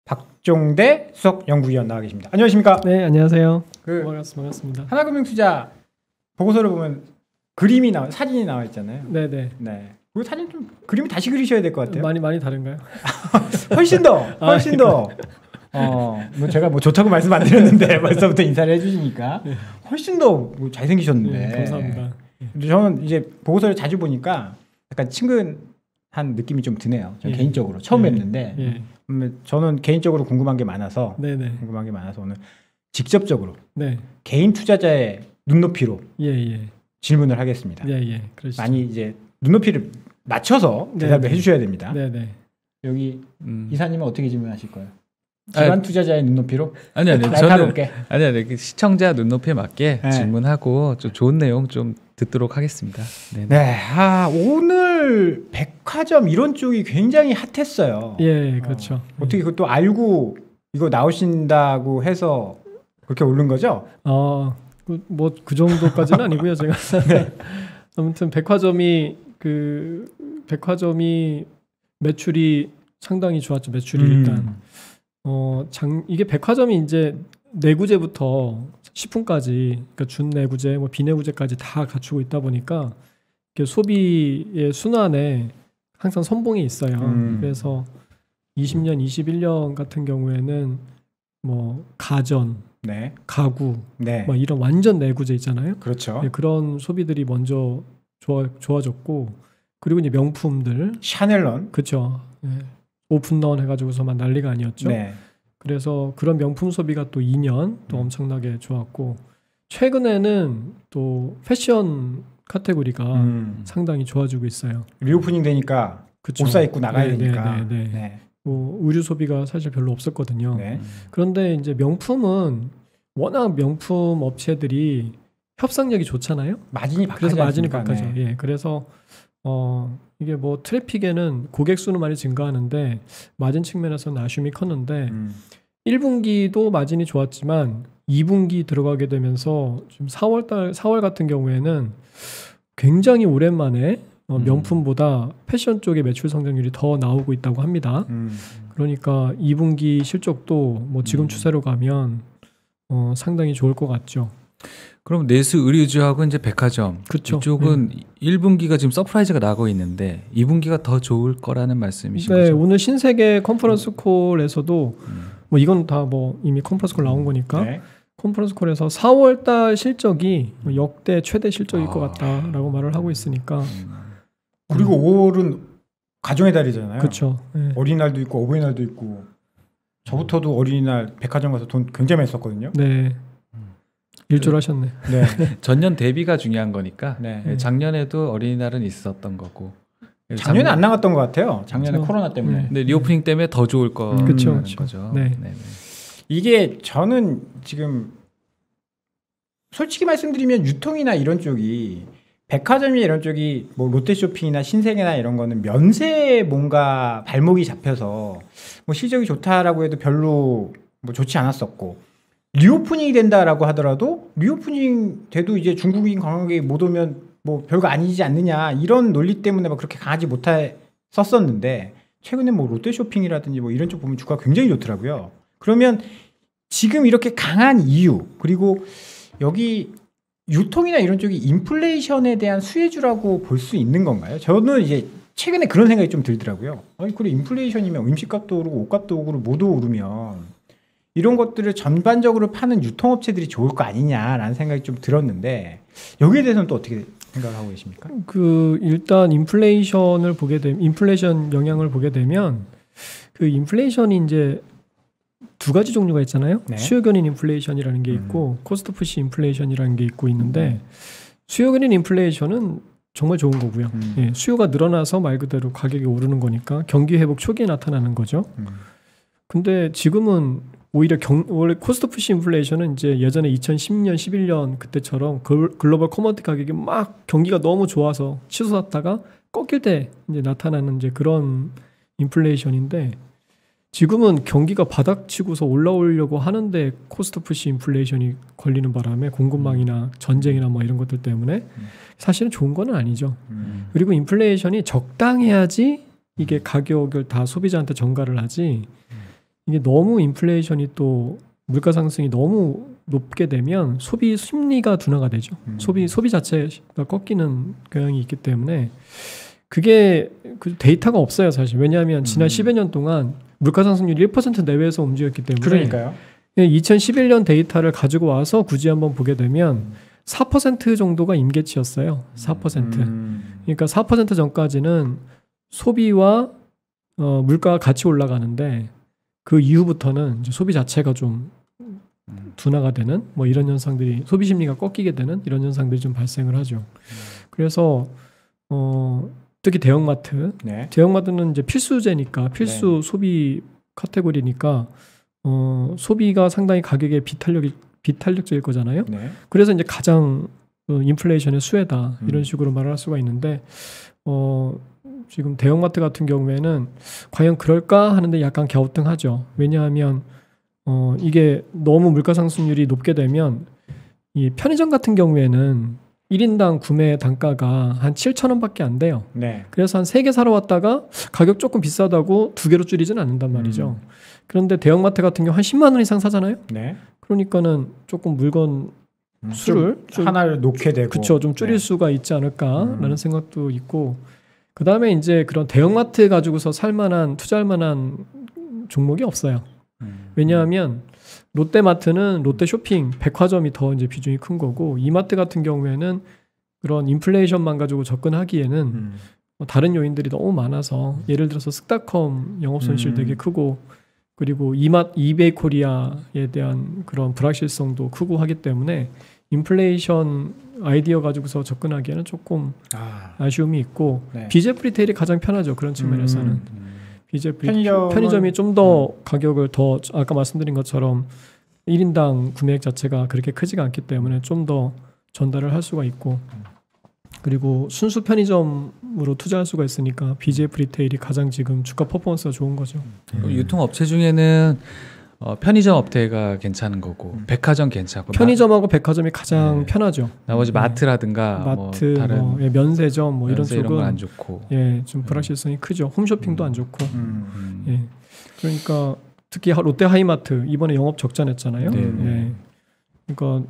박종대 수석연구위원 나와 계십니다. 안녕하십니까? 네, 안녕하세요. 반갑습니다. 하나금융투자 보고서를 보면 그림이 사진이 나와 있잖아요. 네네. 네. 그 사진 좀 그림을 다시 그리셔야 될 것 같아요. 많이 다른가요? 훨씬 더. 뭐 제가 뭐 좋다고 말씀 안 드렸는데 벌써부터 인사를 해주시니까 훨씬 더 잘생기셨는데. 네, 감사합니다. 저는 이제 보고서를 자주 보니까 약간 친근한 느낌이 좀 드네요. 저는 개인적으로 처음 뵙는데 저는 개인적으로 궁금한 게 많아서 오늘 직접적으로 개인 투자자의 눈높이로 질문을 하겠습니다. 그러시죠. 많이 이제 눈높이를 맞춰서 대답을 해주셔야 됩니다. 여기 이사님은 어떻게 질문하실 거예요? 기관 투자자의 눈높이로? 아니 저는 시청자 눈높이에 맞게 질문하고 좀 좋은 내용 좀 듣도록 하겠습니다. 오늘 백화점 이런 쪽이 굉장히 핫했어요. 그렇죠. 어떻게 그것도 알고 이거 나오신다고 해서 그렇게 오른 거죠? 뭐 그 정도까지는 아니고요, 제가. 아무튼 백화점이 매출이 상당히 좋았죠. 매출이 일단. 이게 백화점이 이제 내구재부터 식품까지, 그러니까 준내구재, 뭐 비내구재까지 다 갖추고 있다 보니까 소비의 순환에 항상 선봉에 있어요. 그래서 20년, 21년 같은 경우에는 뭐 가전, 가구, 뭐 이런 완전 내구재 있잖아요. 그렇죠. 그런 소비들이 먼저 좋아졌고, 그리고 이제 명품들, 샤넬런, 그렇죠. 오픈런 해가지고서만 난리가 아니었죠. 그래서 그런 명품 소비가 또 2년 또 엄청나게 좋았고, 최근에는 또 패션 카테고리가 상당히 좋아지고 있어요. 리오프닝 되니까 옷 사입고 나가야 되니까. 뭐 의류 소비가 사실 별로 없었거든요. 그런데 이제 명품은 워낙 명품 업체들이 협상력이 좋잖아요. 그래서 마진이 깎아져. 그래서 이게 뭐 트래픽에는 고객 수는 많이 증가하는데 마진 측면에서는 아쉬움이 컸는데 1분기도 마진이 좋았지만 2분기 들어가게 되면서 지금 4월 같은 경우에는 굉장히 오랜만에 명품보다 패션 쪽의 매출 성장률이 더 나오고 있다고 합니다. 그러니까 2분기 실적도 뭐 지금 추세로 가면 상당히 좋을 것 같죠. 그럼 내수 의류주하고 이제 백화점 이쪽은 1분기가 지금 서프라이즈가 나고 있는데 2분기가 더 좋을 거라는 말씀이신 거죠? 오늘 신세계 컨퍼런스 콜에서도 뭐 이건 다 뭐 이미 컨퍼런스 콜 나온 거니까 컨퍼런스 콜에서 4월달 실적이 역대 최대 실적일 것 같다라고 말을 하고 있으니까. 그리고 5월은 가정의 달이잖아요. 그렇죠. 어린이날도 있고 어버이날도 있고. 저부터도 어린이날 백화점 가서 돈 굉장히 많이 썼거든요. 일조하셨네. 전년 대비가 중요한 거니까 작년에도 어린이날은 있었던 거고. 작년에 안 나갔던 것 같아요. 작년에 코로나 때문에. 근데 리오프닝 때문에 더 좋을 거라는 거죠. 이게 저는 지금 솔직히 말씀드리면 유통이나 이런 쪽이 백화점이 이런 쪽이 뭐 롯데쇼핑이나 신세계나 이런 거는 면세에 뭔가 발목이 잡혀서 뭐 실적이 좋다라고 해도 별로 뭐 좋지 않았었고, 리오프닝이 된다라고 하더라도 리오프닝 돼도 이제 중국인 관광객이 못 오면 뭐 별거 아니지 않느냐 이런 논리 때문에 막 그렇게 강하지 못했었는데, 최근에 뭐 롯데쇼핑이라든지 뭐 이런 쪽 보면 주가가 굉장히 좋더라고요. 그러면 지금 이렇게 강한 이유, 그리고 여기 유통이나 이런 쪽이 인플레이션에 대한 수혜주라고 볼 수 있는 건가요? 저는 이제 최근에 그런 생각이 좀 들더라고요. 아니 그래, 인플레이션이면 음식값도 오르고 옷값도 오르고 모두 오르면 이런 것들을 전반적으로 파는 유통업체들이 좋을 거 아니냐라는 생각이 좀 들었는데, 여기에 대해서는 또 어떻게 생각하고 계십니까? 일단 인플레이션 영향을 보게 되면 인플레이션이 이제 두 가지 종류가 있잖아요. 수요 견인 인플레이션이라는 게 있고 코스트 푸시 인플레이션이라는 게 있는데, 수요 견인 인플레이션은 정말 좋은 거고요. 수요가 늘어나서 말 그대로 가격이 오르는 거니까 경기 회복 초기에 나타나는 거죠. 근데 지금은 오히려 원래 코스트 푸시 인플레이션은 이제 예전에 2010년, 11년 그때처럼 글로벌 커머디티 가격이 막 경기가 너무 좋아서 치솟았다가 꺾일 때 이제 나타나는 이제 그런 인플레이션인데, 지금은 경기가 바닥치고서 올라오려고 하는데 코스트 푸시 인플레이션이 걸리는 바람에 공급망이나 전쟁이나 뭐 이런 것들 때문에 사실은 좋은 건 아니죠. 그리고 인플레이션이 적당해야지 이게 가격을 다 소비자한테 전가를 하지, 이게 너무 인플레이션이 또 물가 상승이 너무 높게 되면 소비 심리가 둔화가 되죠. 소비 자체가 꺾이는 경향이 있기 때문에 그게 그 데이터가 없어요, 사실. 왜냐하면 지난 10여 년 동안 물가 상승률이 1% 내외에서 움직였기 때문에. 그러니까요. 2011년 데이터를 가지고 와서 굳이 한번 보게 되면 4% 정도가 임계치였어요. 4%. 그러니까 4% 전까지는 소비와 물가가 같이 올라가는데 그 이후부터는 이제 소비 자체가 좀 둔화가 되는 뭐 이런 현상들이, 소비 심리가 꺾이게 되는 이런 현상들이 좀 발생을 하죠. 그래서 특히 대형마트, 네. 대형마트는 이제 필수제니까 필수 네. 소비 카테고리니까 소비가 상당히 가격에 비탄력적일 거잖아요. 네. 그래서 이제 가장 인플레이션의 수혜다 이런 식으로 말을 할 수가 있는데 지금 대형마트 같은 경우에는 과연 그럴까 하는데 약간 갸우뚱하죠. 왜냐하면 이게 너무 물가 상승률이 높게 되면 이 편의점 같은 경우에는 1인당 구매 단가가 한 7,000원밖에 안 돼요. 네. 그래서 한 3개 사러 왔다가 가격 조금 비싸다고 2개로 줄이지는 않는단 말이죠. 그런데 대형마트 같은 경우 한 10만 원 이상 사잖아요. 네. 그러니까는 조금 물건 수를 좀 하나를 놓게 되고, 그쵸, 좀 줄일 수가 있지 않을까라는 생각도 있고, 그 다음에 이제 그런 대형마트 가지고서 살만한 투자할 만한 종목이 없어요. 왜냐하면 롯데마트는 롯데쇼핑, 백화점이 더 이제 비중이 큰 거고, 이마트 같은 경우에는 그런 인플레이션만 가지고 접근하기에는 다른 요인들이 너무 많아서, 예를 들어서 쓱닷컴 영업 손실 되게 크고, 그리고 이베이 코리아에 대한 그런 불확실성도 크고 하기 때문에 인플레이션 아이디어 가지고서 접근하기에는 조금 아쉬움이 있고, 네. 비제프 리테일이 가장 편하죠. 그런 측면에서는. 편의점이 좀 더 가격을 더 아까 말씀드린 것처럼 1인당 구매액 자체가 그렇게 크지가 않기 때문에 좀 더 전달을 할 수가 있고, 그리고 순수 편의점으로 투자할 수가 있으니까 BJF 리테일이 가장 지금 주가 퍼포먼스가 좋은 거죠. 유통업체 중에는 편의점 업체가 괜찮은 거고 백화점 괜찮고, 편의점하고 백화점이 가장 편하죠. 나머지 마트라든가 마트, 뭐 다른 면세점 뭐 이런 쪽은 이런 건 안 좋고, 좀 불확실성이 크죠. 홈쇼핑도 안 좋고. 그러니까 특히 롯데 하이마트 이번에 영업 적자 냈잖아요. 그러니까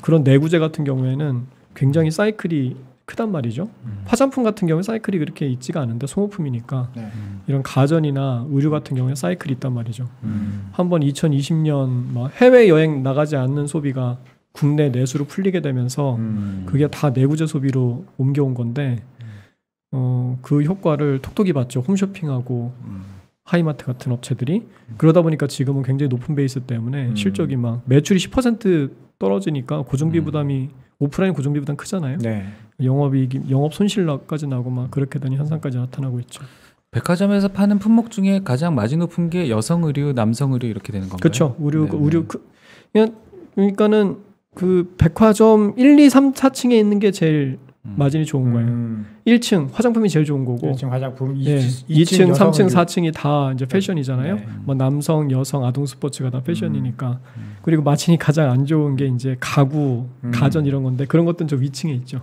그런 내구재 같은 경우에는 굉장히 사이클이 크단 말이죠. 화장품 같은 경우는 사이클이 그렇게 있지가 않은데 소모품이니까 이런 가전이나 의류 같은 경우에 사이클이 있단 말이죠. 한번 2020년 막 해외 여행 나가지 않는 소비가 국내 내수로 풀리게 되면서 그게 다 내구재 소비로 옮겨온 건데 그 효과를 톡톡히 봤죠. 홈쇼핑하고 하이마트 같은 업체들이. 그러다 보니까 지금은 굉장히 높은 베이스 때문에 실적이 막 매출이 10% 떨어지니까 고정비 부담이 오프라인 고정비 부담 크잖아요. 네. 영업 손실까지 나고 막 그렇게 되는 현상까지 나타나고 있죠. 백화점에서 파는 품목 중에 가장 마진 높은 게 여성 의류, 남성 의류 이렇게 되는 건가요? 그렇죠. 의류 그러니까는 그 백화점 1, 2, 3, 4층에 있는 게 제일 마진이 좋은 거예요. 1층 화장품이 제일 좋은 거고, 1층 화장품, 2층, 3층, 4층이 다 이제 패션이잖아요. 뭐 남성, 여성, 아동 스포츠가 다 패션이니까. 그리고 마진이 가장 안 좋은 게 이제 가구, 가전 이런 건데 그런 것들은 저 위층에 있죠.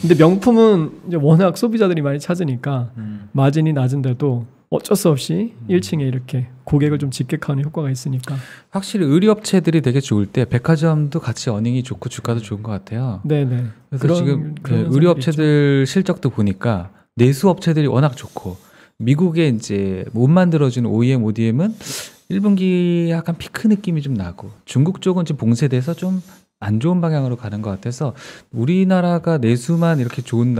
근데 명품은 이제 워낙 소비자들이 많이 찾으니까 마진이 낮은데도 어쩔 수 없이 1층에 이렇게 고객을 좀 집객하는 효과가 있으니까. 확실히 의류업체들이 되게 좋을 때 백화점도 같이 어닝이 좋고 주가도 좋은 것 같아요. 네네. 그래서 지금 의류업체들 실적도 보니까 내수업체들이 워낙 좋고, 미국에 이제 못 만들어주는 OEM, ODM은 1분기 약간 피크 느낌이 좀 나고, 중국 쪽은 지금 봉쇄돼서 좀 안 좋은 방향으로 가는 것 같아서 우리나라가 내수만 이렇게 좋은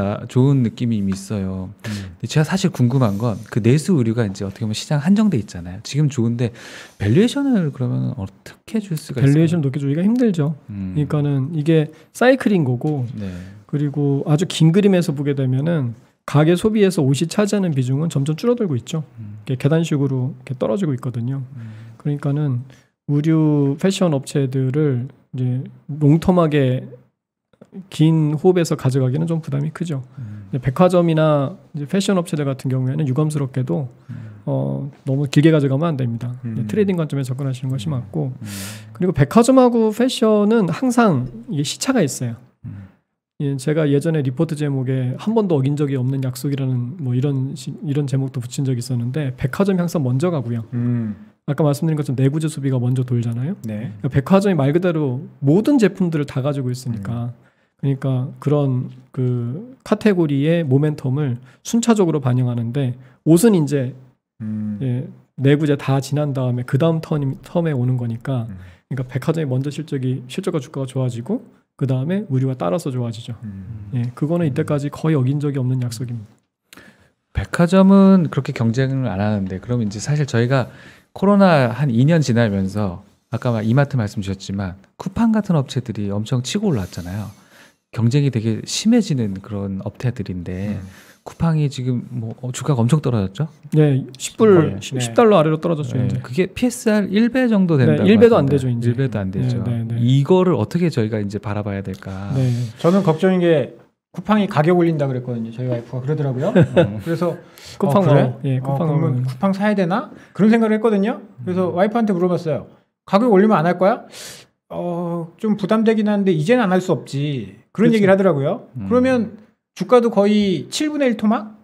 느낌이 이미 있어요. 제가 사실 궁금한 건 그 내수 의류가 이제 어떻게 보면 시장 한정돼 있잖아요. 지금 좋은데 밸류에이션을 그러면 어떻게 줄 수가 있어요? 밸류에이션 높게 주기가 힘들죠. 그러니까는 이게 사이클인 거고, 그리고 아주 긴 그림에서 보게 되면은 가계 소비에서 옷이 차지하는 비중은 점점 줄어들고 있죠. 계단식으로 이렇게 떨어지고 있거든요. 그러니까는 의류 패션 업체들을 이제 롱텀하게 긴 호흡에서 가져가기는 좀 부담이 크죠. 백화점이나 이제 패션 업체들 같은 경우에는 유감스럽게도 너무 길게 가져가면 안 됩니다. 트레이딩 관점에 접근하시는 것이 맞고, 그리고 백화점하고 패션은 항상 이게 시차가 있어요. 제가 예전에 리포트 제목에 한 번도 어긴 적이 없는 약속이라는 뭐 이런 제목도 붙인 적이 있었는데, 백화점이 항상 먼저 가고요. 아까 말씀드린 것처럼 내구재 소비가 먼저 돌잖아요. 네. 그러니까 백화점이 말 그대로 모든 제품들을 다 가지고 있으니까 그러니까 그런 그 카테고리의 모멘텀을 순차적으로 반영하는데 옷은 이제 예, 내구재 다 지난 다음에 그 다음 텀에 오는 거니까 그러니까 백화점이 먼저 실적과 주가가 좋아지고 그 다음에 의류가 따라서 좋아지죠. 예, 그거는 이때까지 거의 어긴 적이 없는 약속입니다. 백화점은 그렇게 경쟁을 안 하는데 그럼 이제 사실 저희가 코로나 한 2년 지나면서 아까 이마트 말씀 주셨지만 쿠팡 같은 업체들이 엄청 치고 올랐잖아요. 경쟁이 되게 심해지는 그런 업체들인데 쿠팡이 지금 뭐 주가가 엄청 떨어졌죠? 네, 10달러 아래로 떨어졌죠. 네. 이제. 그게 PSR 1배 정도 된다고. 네, 1배도 안 되죠. 이제. 1배도 안 되죠. 네, 네, 네. 이거를 어떻게 저희가 이제 바라봐야 될까? 네. 저는 걱정인 게 쿠팡이 가격 올린다 그랬거든요. 저희 와이프가 그러더라고요. 그래서 쿠팡 그래? 예, 그러면 쿠팡 사야 되나? 그런 생각을 했거든요. 그래서 와이프한테 물어봤어요. 가격 올리면 안 할 거야? 좀 부담되긴 하는데 이제는 안 할 수 없지. 그런 그렇죠. 얘기를 하더라고요. 그러면 주가도 거의 7분의 1 토막?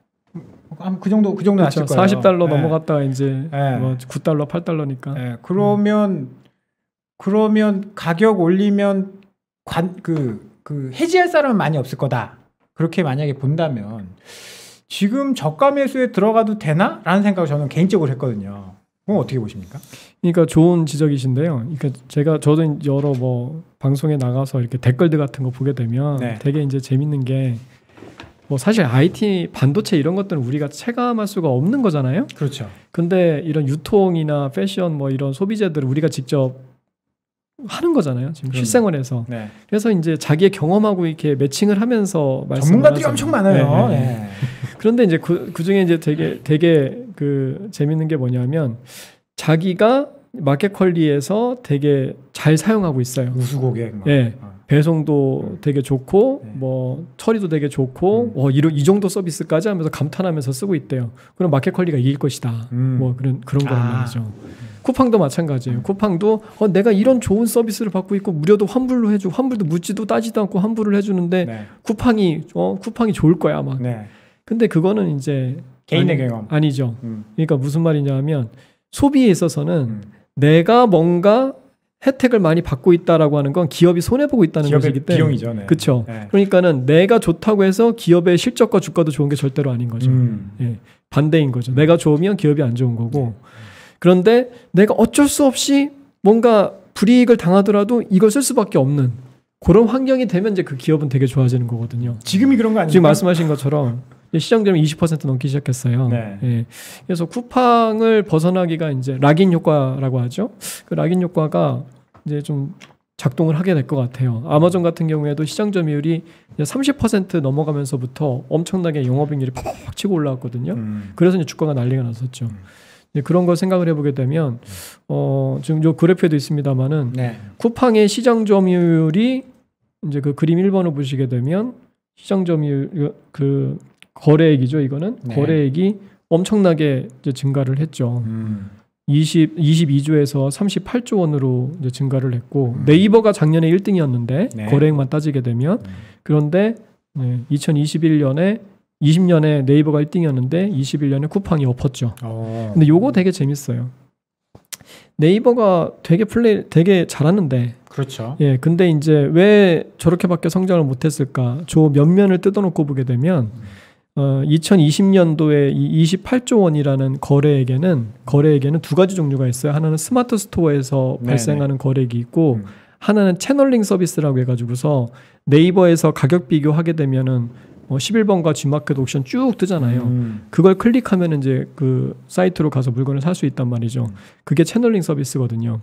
그 정도 그렇죠. 났을 거예요. 40달러 네. 넘어갔다가 이제 네. 뭐 9달러, 8달러니까. 네. 그러면 가격 올리면 그 해지할 사람은 많이 없을 거다. 그렇게 만약에 본다면 지금 저가 매수에 들어가도 되나? 라는 생각을 저는 개인적으로 했거든요. 그건 어떻게 보십니까? 그러니까 좋은 지적이신데요. 그러니까 저도 여러 뭐 방송에 나가서 이렇게 댓글들 같은 거 보게 되면 네. 되게 이제 재밌는 게 뭐 사실 IT 반도체 이런 것들은 우리가 체감할 수가 없는 거잖아요. 그렇죠. 근데 이런 유통이나 패션 뭐 이런 소비재들을 우리가 직접 하는 거잖아요. 지금 실생활에서. 네. 그래서 이제 자기의 경험하고 이렇게 매칭을 하면서 전문가들이 엄청 많아요. 네, 네. 네. 그런데 이제 그 중에 이제 되게 그 재밌는 게 뭐냐면 자기가 마켓컬리에서 되게 잘 사용하고 있어요. 우수고객. 예. 배송도 되게 좋고 네. 뭐 처리도 되게 좋고 이 정도 서비스까지 하면서 감탄하면서 쓰고 있대요. 그럼 마켓컬리가 이길 것이다. 뭐 그런 거란 말이죠. 쿠팡도 마찬가지예요. 쿠팡도 내가 이런 좋은 서비스를 받고 있고 무료도 환불로 해주고 환불도 묻지도 따지도 않고 환불을 해주는데 네. 쿠팡이 좋을 거야 막. 네. 근데 그거는 이제 개인의 경험. 아니죠. 그러니까 무슨 말이냐면 소비에 있어서는 내가 뭔가 혜택을 많이 받고 있다라고 하는 건 기업이 손해 보고 있다는 것이기 때문에 비용이죠. 네. 그렇죠. 네. 그러니까는 내가 좋다고 해서 기업의 실적과 주가도 좋은 게 절대로 아닌 거죠. 예, 반대인 거죠. 내가 좋으면 기업이 안 좋은 거고. 그런데 내가 어쩔 수 없이 뭔가 불이익을 당하더라도 이걸 쓸 수밖에 없는 그런 환경이 되면 이제 그 기업은 되게 좋아지는 거거든요. 지금이 그런 거 아니에요? 지금 말씀하신 것처럼 시장점이 20% 넘기 시작했어요. 네. 예. 그래서 쿠팡을 벗어나기가 이제 락인 효과라고 하죠. 그 락인 효과가 이제 좀 작동을 하게 될 것 같아요. 아마존 같은 경우에도 시장 점유율이 30% 넘어가면서부터 엄청나게 영업이익률이 팍팍 치고 올라왔거든요. 그래서 이제 주가가 난리가 났었죠. 그런 걸 생각을 해보게 되면 지금 요 그래프에도 있습니다만은 네. 쿠팡의 시장 점유율이 이제 그 그림 1번을 보시게 되면 시장 점유율 그 거래액이죠. 이거는 네. 거래액이 엄청나게 이제 증가를 했죠. 22조에서 38조 원으로 이제 증가를 했고 네이버가 작년에 1등이었는데 네. 거래액만 따지게 되면 그런데 2021년에 20년에 네이버가 1등이었는데 21년에 쿠팡이 엎었죠. 근데 요거 되게 재밌어요. 네이버가 되게 잘하는데 그렇죠. 예, 근데 이제 왜 저렇게밖에 성장을 못했을까? 저 면면을 뜯어놓고 보게 되면 2020년도에 이 28조 원이라는 거래액에는 두 가지 종류가 있어요. 하나는 스마트 스토어에서 발생하는 거래액이 있고 하나는 채널링 서비스라고 해가지고서 네이버에서 가격 비교하게 되면은 11번가 G마켓 옥션 쭉 뜨잖아요. 그걸 클릭하면 이제 그 사이트로 가서 물건을 살 수 있단 말이죠. 그게 채널링 서비스거든요.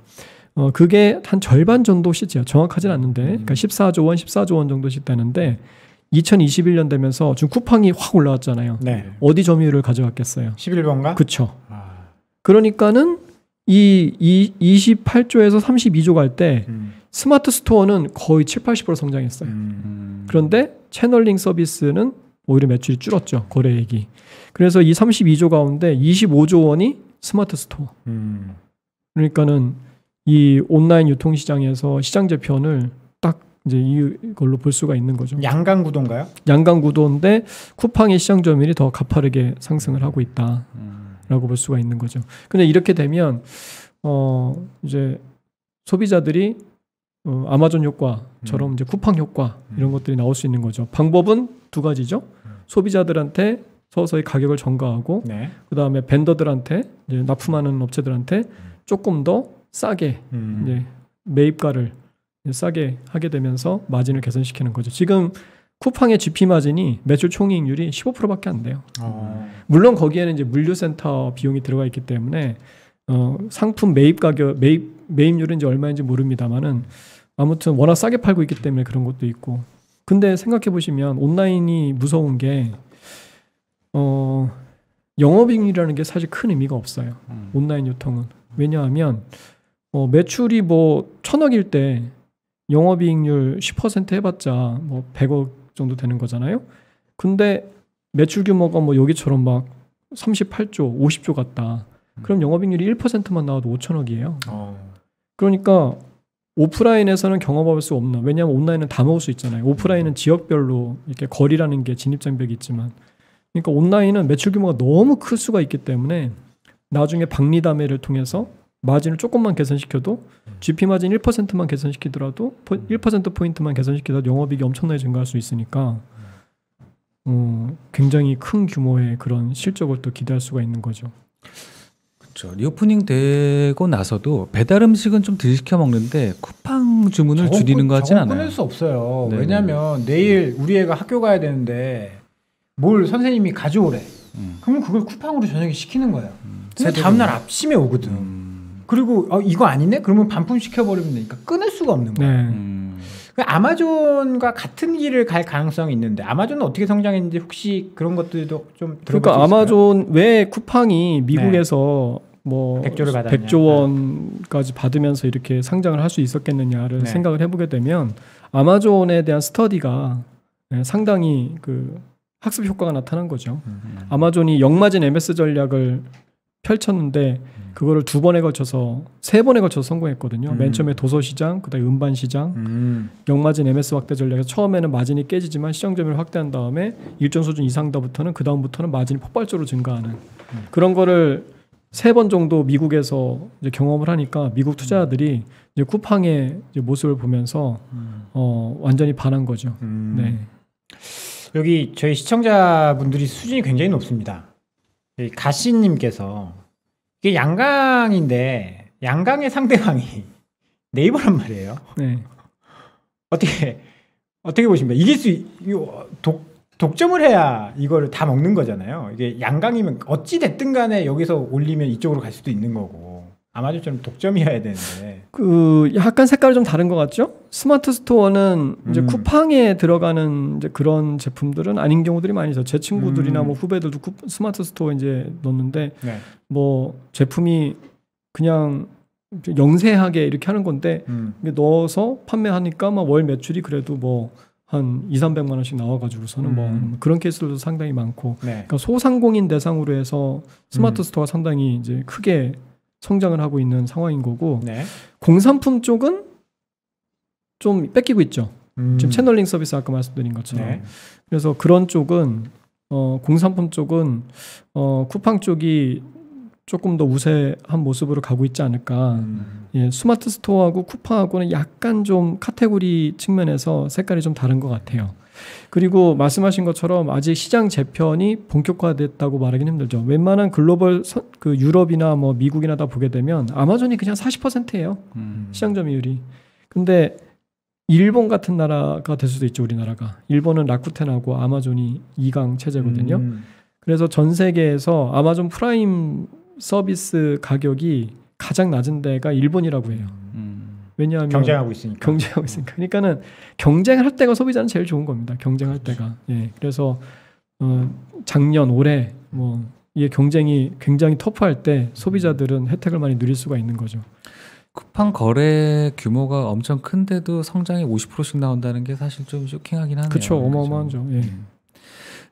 그게 한 절반 정도씩이요. 정확하진 않는데, 그러니까 14조 원 정도씩 되는데 2021년 되면서 지금 쿠팡이 확 올라왔잖아요. 네. 어디 점유율을 가져갔겠어요? 11번가? 그렇죠. 그러니까는 이 28조에서 32조 갈 때 스마트 스토어는 거의 7-80% 성장했어요. 그런데 채널링 서비스는 오히려 매출이 줄었죠. 거래액이. 그래서 이 32조 가운데 25조 원이 스마트 스토어. 그러니까는 이 온라인 유통시장에서 시장 재편을 딱 이제 이걸로 볼 수가 있는 거죠. 양강 구도인가요? 양강 구도인데 쿠팡의 시장 점유율이 더 가파르게 상승을 하고 있다라고 볼 수가 있는 거죠. 근데 이렇게 되면 이제 소비자들이 아마존 효과처럼 이제 쿠팡 효과 이런 것들이 나올 수 있는 거죠. 방법은 두 가지죠. 소비자들한테 서서히 가격을 전가하고 네. 그다음에 벤더들한테 이제 납품하는 업체들한테 조금 더 싸게 이제 매입가를 싸게 하게 되면서 마진을 개선시키는 거죠. 지금 쿠팡의 GP 마진이 매출 총이익률이 15%밖에 안 돼요. 물론 거기에는 이제 물류센터 비용이 들어가 있기 때문에 상품 매입 가격 매입률은 이제 얼마인지 모릅니다만은 아무튼 워낙 싸게 팔고 있기 때문에 그런 것도 있고. 근데 생각해 보시면 온라인이 무서운 게 영업이익이라는 게 사실 큰 의미가 없어요. 온라인 유통은. 왜냐하면 매출이 뭐 1,000억일 때 영업이익률 10% 해봤자 뭐 100억 정도 되는 거잖아요. 근데 매출 규모가 뭐 여기처럼 막 38조, 50조 같다. 그럼 영업이익률이 1%만 나와도 5천억이에요. 그러니까 오프라인에서는 경험할 수 없는. 왜냐하면 온라인은 다 먹을 수 있잖아요. 오프라인은 지역별로 이렇게 거리라는 게 진입장벽이 있지만, 그러니까 온라인은 매출 규모가 너무 클 수가 있기 때문에 나중에 박리담회를 통해서 마진을 조금만 개선시켜도 GP 마진 1%만 개선시키더라도 1%포인트만 개선시키더라도 영업이익이 엄청나게 증가할 수 있으니까 굉장히 큰 규모의 그런 실적을 또 기대할 수가 있는 거죠. 그렇죠. 리오프닝 되고 나서도 배달 음식은 좀 덜 시켜 먹는데 쿠팡 주문을 줄이는 것 같진 않아요. 끊을 수 없어요. 네네. 왜냐하면 내일 우리 애가 학교 가야 되는데 뭘 선생님이 가져오래. 그러면 그걸 쿠팡으로 저녁에 시키는 거예요. 근데 다음날 아침에 오거든. 그리고 이거 아니네? 그러면 반품 시켜버리면 되니까 끊을 수가 없는 거예요. 네. 아마존과 같은 길을 갈 가능성이 있는데 아마존은 어떻게 성장했는지 혹시 그런 것들도 좀 들어볼 그러니까 수 있을까요? 아마존 왜 쿠팡이 미국에서 뭐 100조 원까지 받으면서 이렇게 상장을 할 수 있었겠느냐를 네. 생각을 해보게 되면 아마존에 대한 스터디가 상당히 그 학습 효과가 나타난 거죠. 아마존이 역마진 MS 전략을 펼쳤는데 그거를 2번에 걸쳐서 3번에 걸쳐서 성공했거든요. 맨 처음에 도서 시장, 그다음에 음반 시장, 역마진 MS 확대 전략에서 처음에는 마진이 깨지지만 시장 점유율을 확대한 다음에 일정 수준 이상부터는 그 다음부터는 마진이 폭발적으로 증가하는 그런 거를 3번 정도 미국에서 이제 경험을 하니까 미국 투자자들이 이제 쿠팡의 이제 모습을 보면서 완전히 반한 거죠. 네. 여기 저희 시청자분들이 수준이 굉장히 높습니다. 가시님께서 이게 양강인데 양강의 상대방이 네이버란 말이에요. 네. 어떻게 보십니까? 이길 수 독점을 해야 이거를 다 먹는 거잖아요. 이게 양강이면 어찌 됐든 간에 여기서 올리면 이쪽으로 갈 수도 있는 거고 아마존처럼 독점이어야 되는데 그 약간 색깔이 좀 다른 것 같죠? 스마트 스토어는 이제 쿠팡에 들어가는 이제 그런 제품들은 아닌 경우들이 많이 있어요. 제 친구들이나 뭐 후배들도 스마트 스토어 이제 넣는데 네. 뭐 제품이 그냥 영세하게 이렇게 하는 건데 넣어서 판매하니까 막 월 매출이 그래도 뭐 한 200~300만 원씩 나와가지고서는 뭐 그런 케이스들도 상당히 많고, 네. 그러니까 소상공인 대상으로 해서 스마트 스토어가 상당히 이제 크게 성장을 하고 있는 상황인 거고, 네. 공산품 쪽은 좀 뺏기고 있죠. 지금 채널링 서비스 아까 말씀드린 것처럼. 네. 그래서 그런 쪽은 공산품 쪽은 쿠팡 쪽이 조금 더 우세한 모습으로 가고 있지 않을까. 예, 스마트 스토어하고 쿠팡하고는 약간 좀 카테고리 측면에서 색깔이 좀 다른 것 같아요. 그리고 말씀하신 것처럼 아직 시장 재편이 본격화됐다고 말하기는 힘들죠. 웬만한 글로벌 그 유럽이나 뭐 미국이나 다 보게 되면 아마존이 그냥 40%예요. 시장 점유율이. 근데 일본 같은 나라가 될 수도 있죠, 우리나라가. 일본은 라쿠텐하고 아마존이 2강 체제거든요. 그래서 전 세계에서 아마존 프라임 서비스 가격이 가장 낮은 데가 일본이라고 해요. 왜냐하면 경쟁하고 있으니까. 그러니까는 경쟁할 때가 소비자는 제일 좋은 겁니다. 경쟁할 때가. 예. 그래서 작년 올해 뭐 이게 경쟁이 굉장히 터프할 때 소비자들은 혜택을 많이 누릴 수가 있는 거죠. 쿠팡 거래 규모가 엄청 큰데도 성장이 50%씩 나온다는 게 사실 좀 쇼킹하긴 하네요. 그렇죠. 어마어마하죠. 예.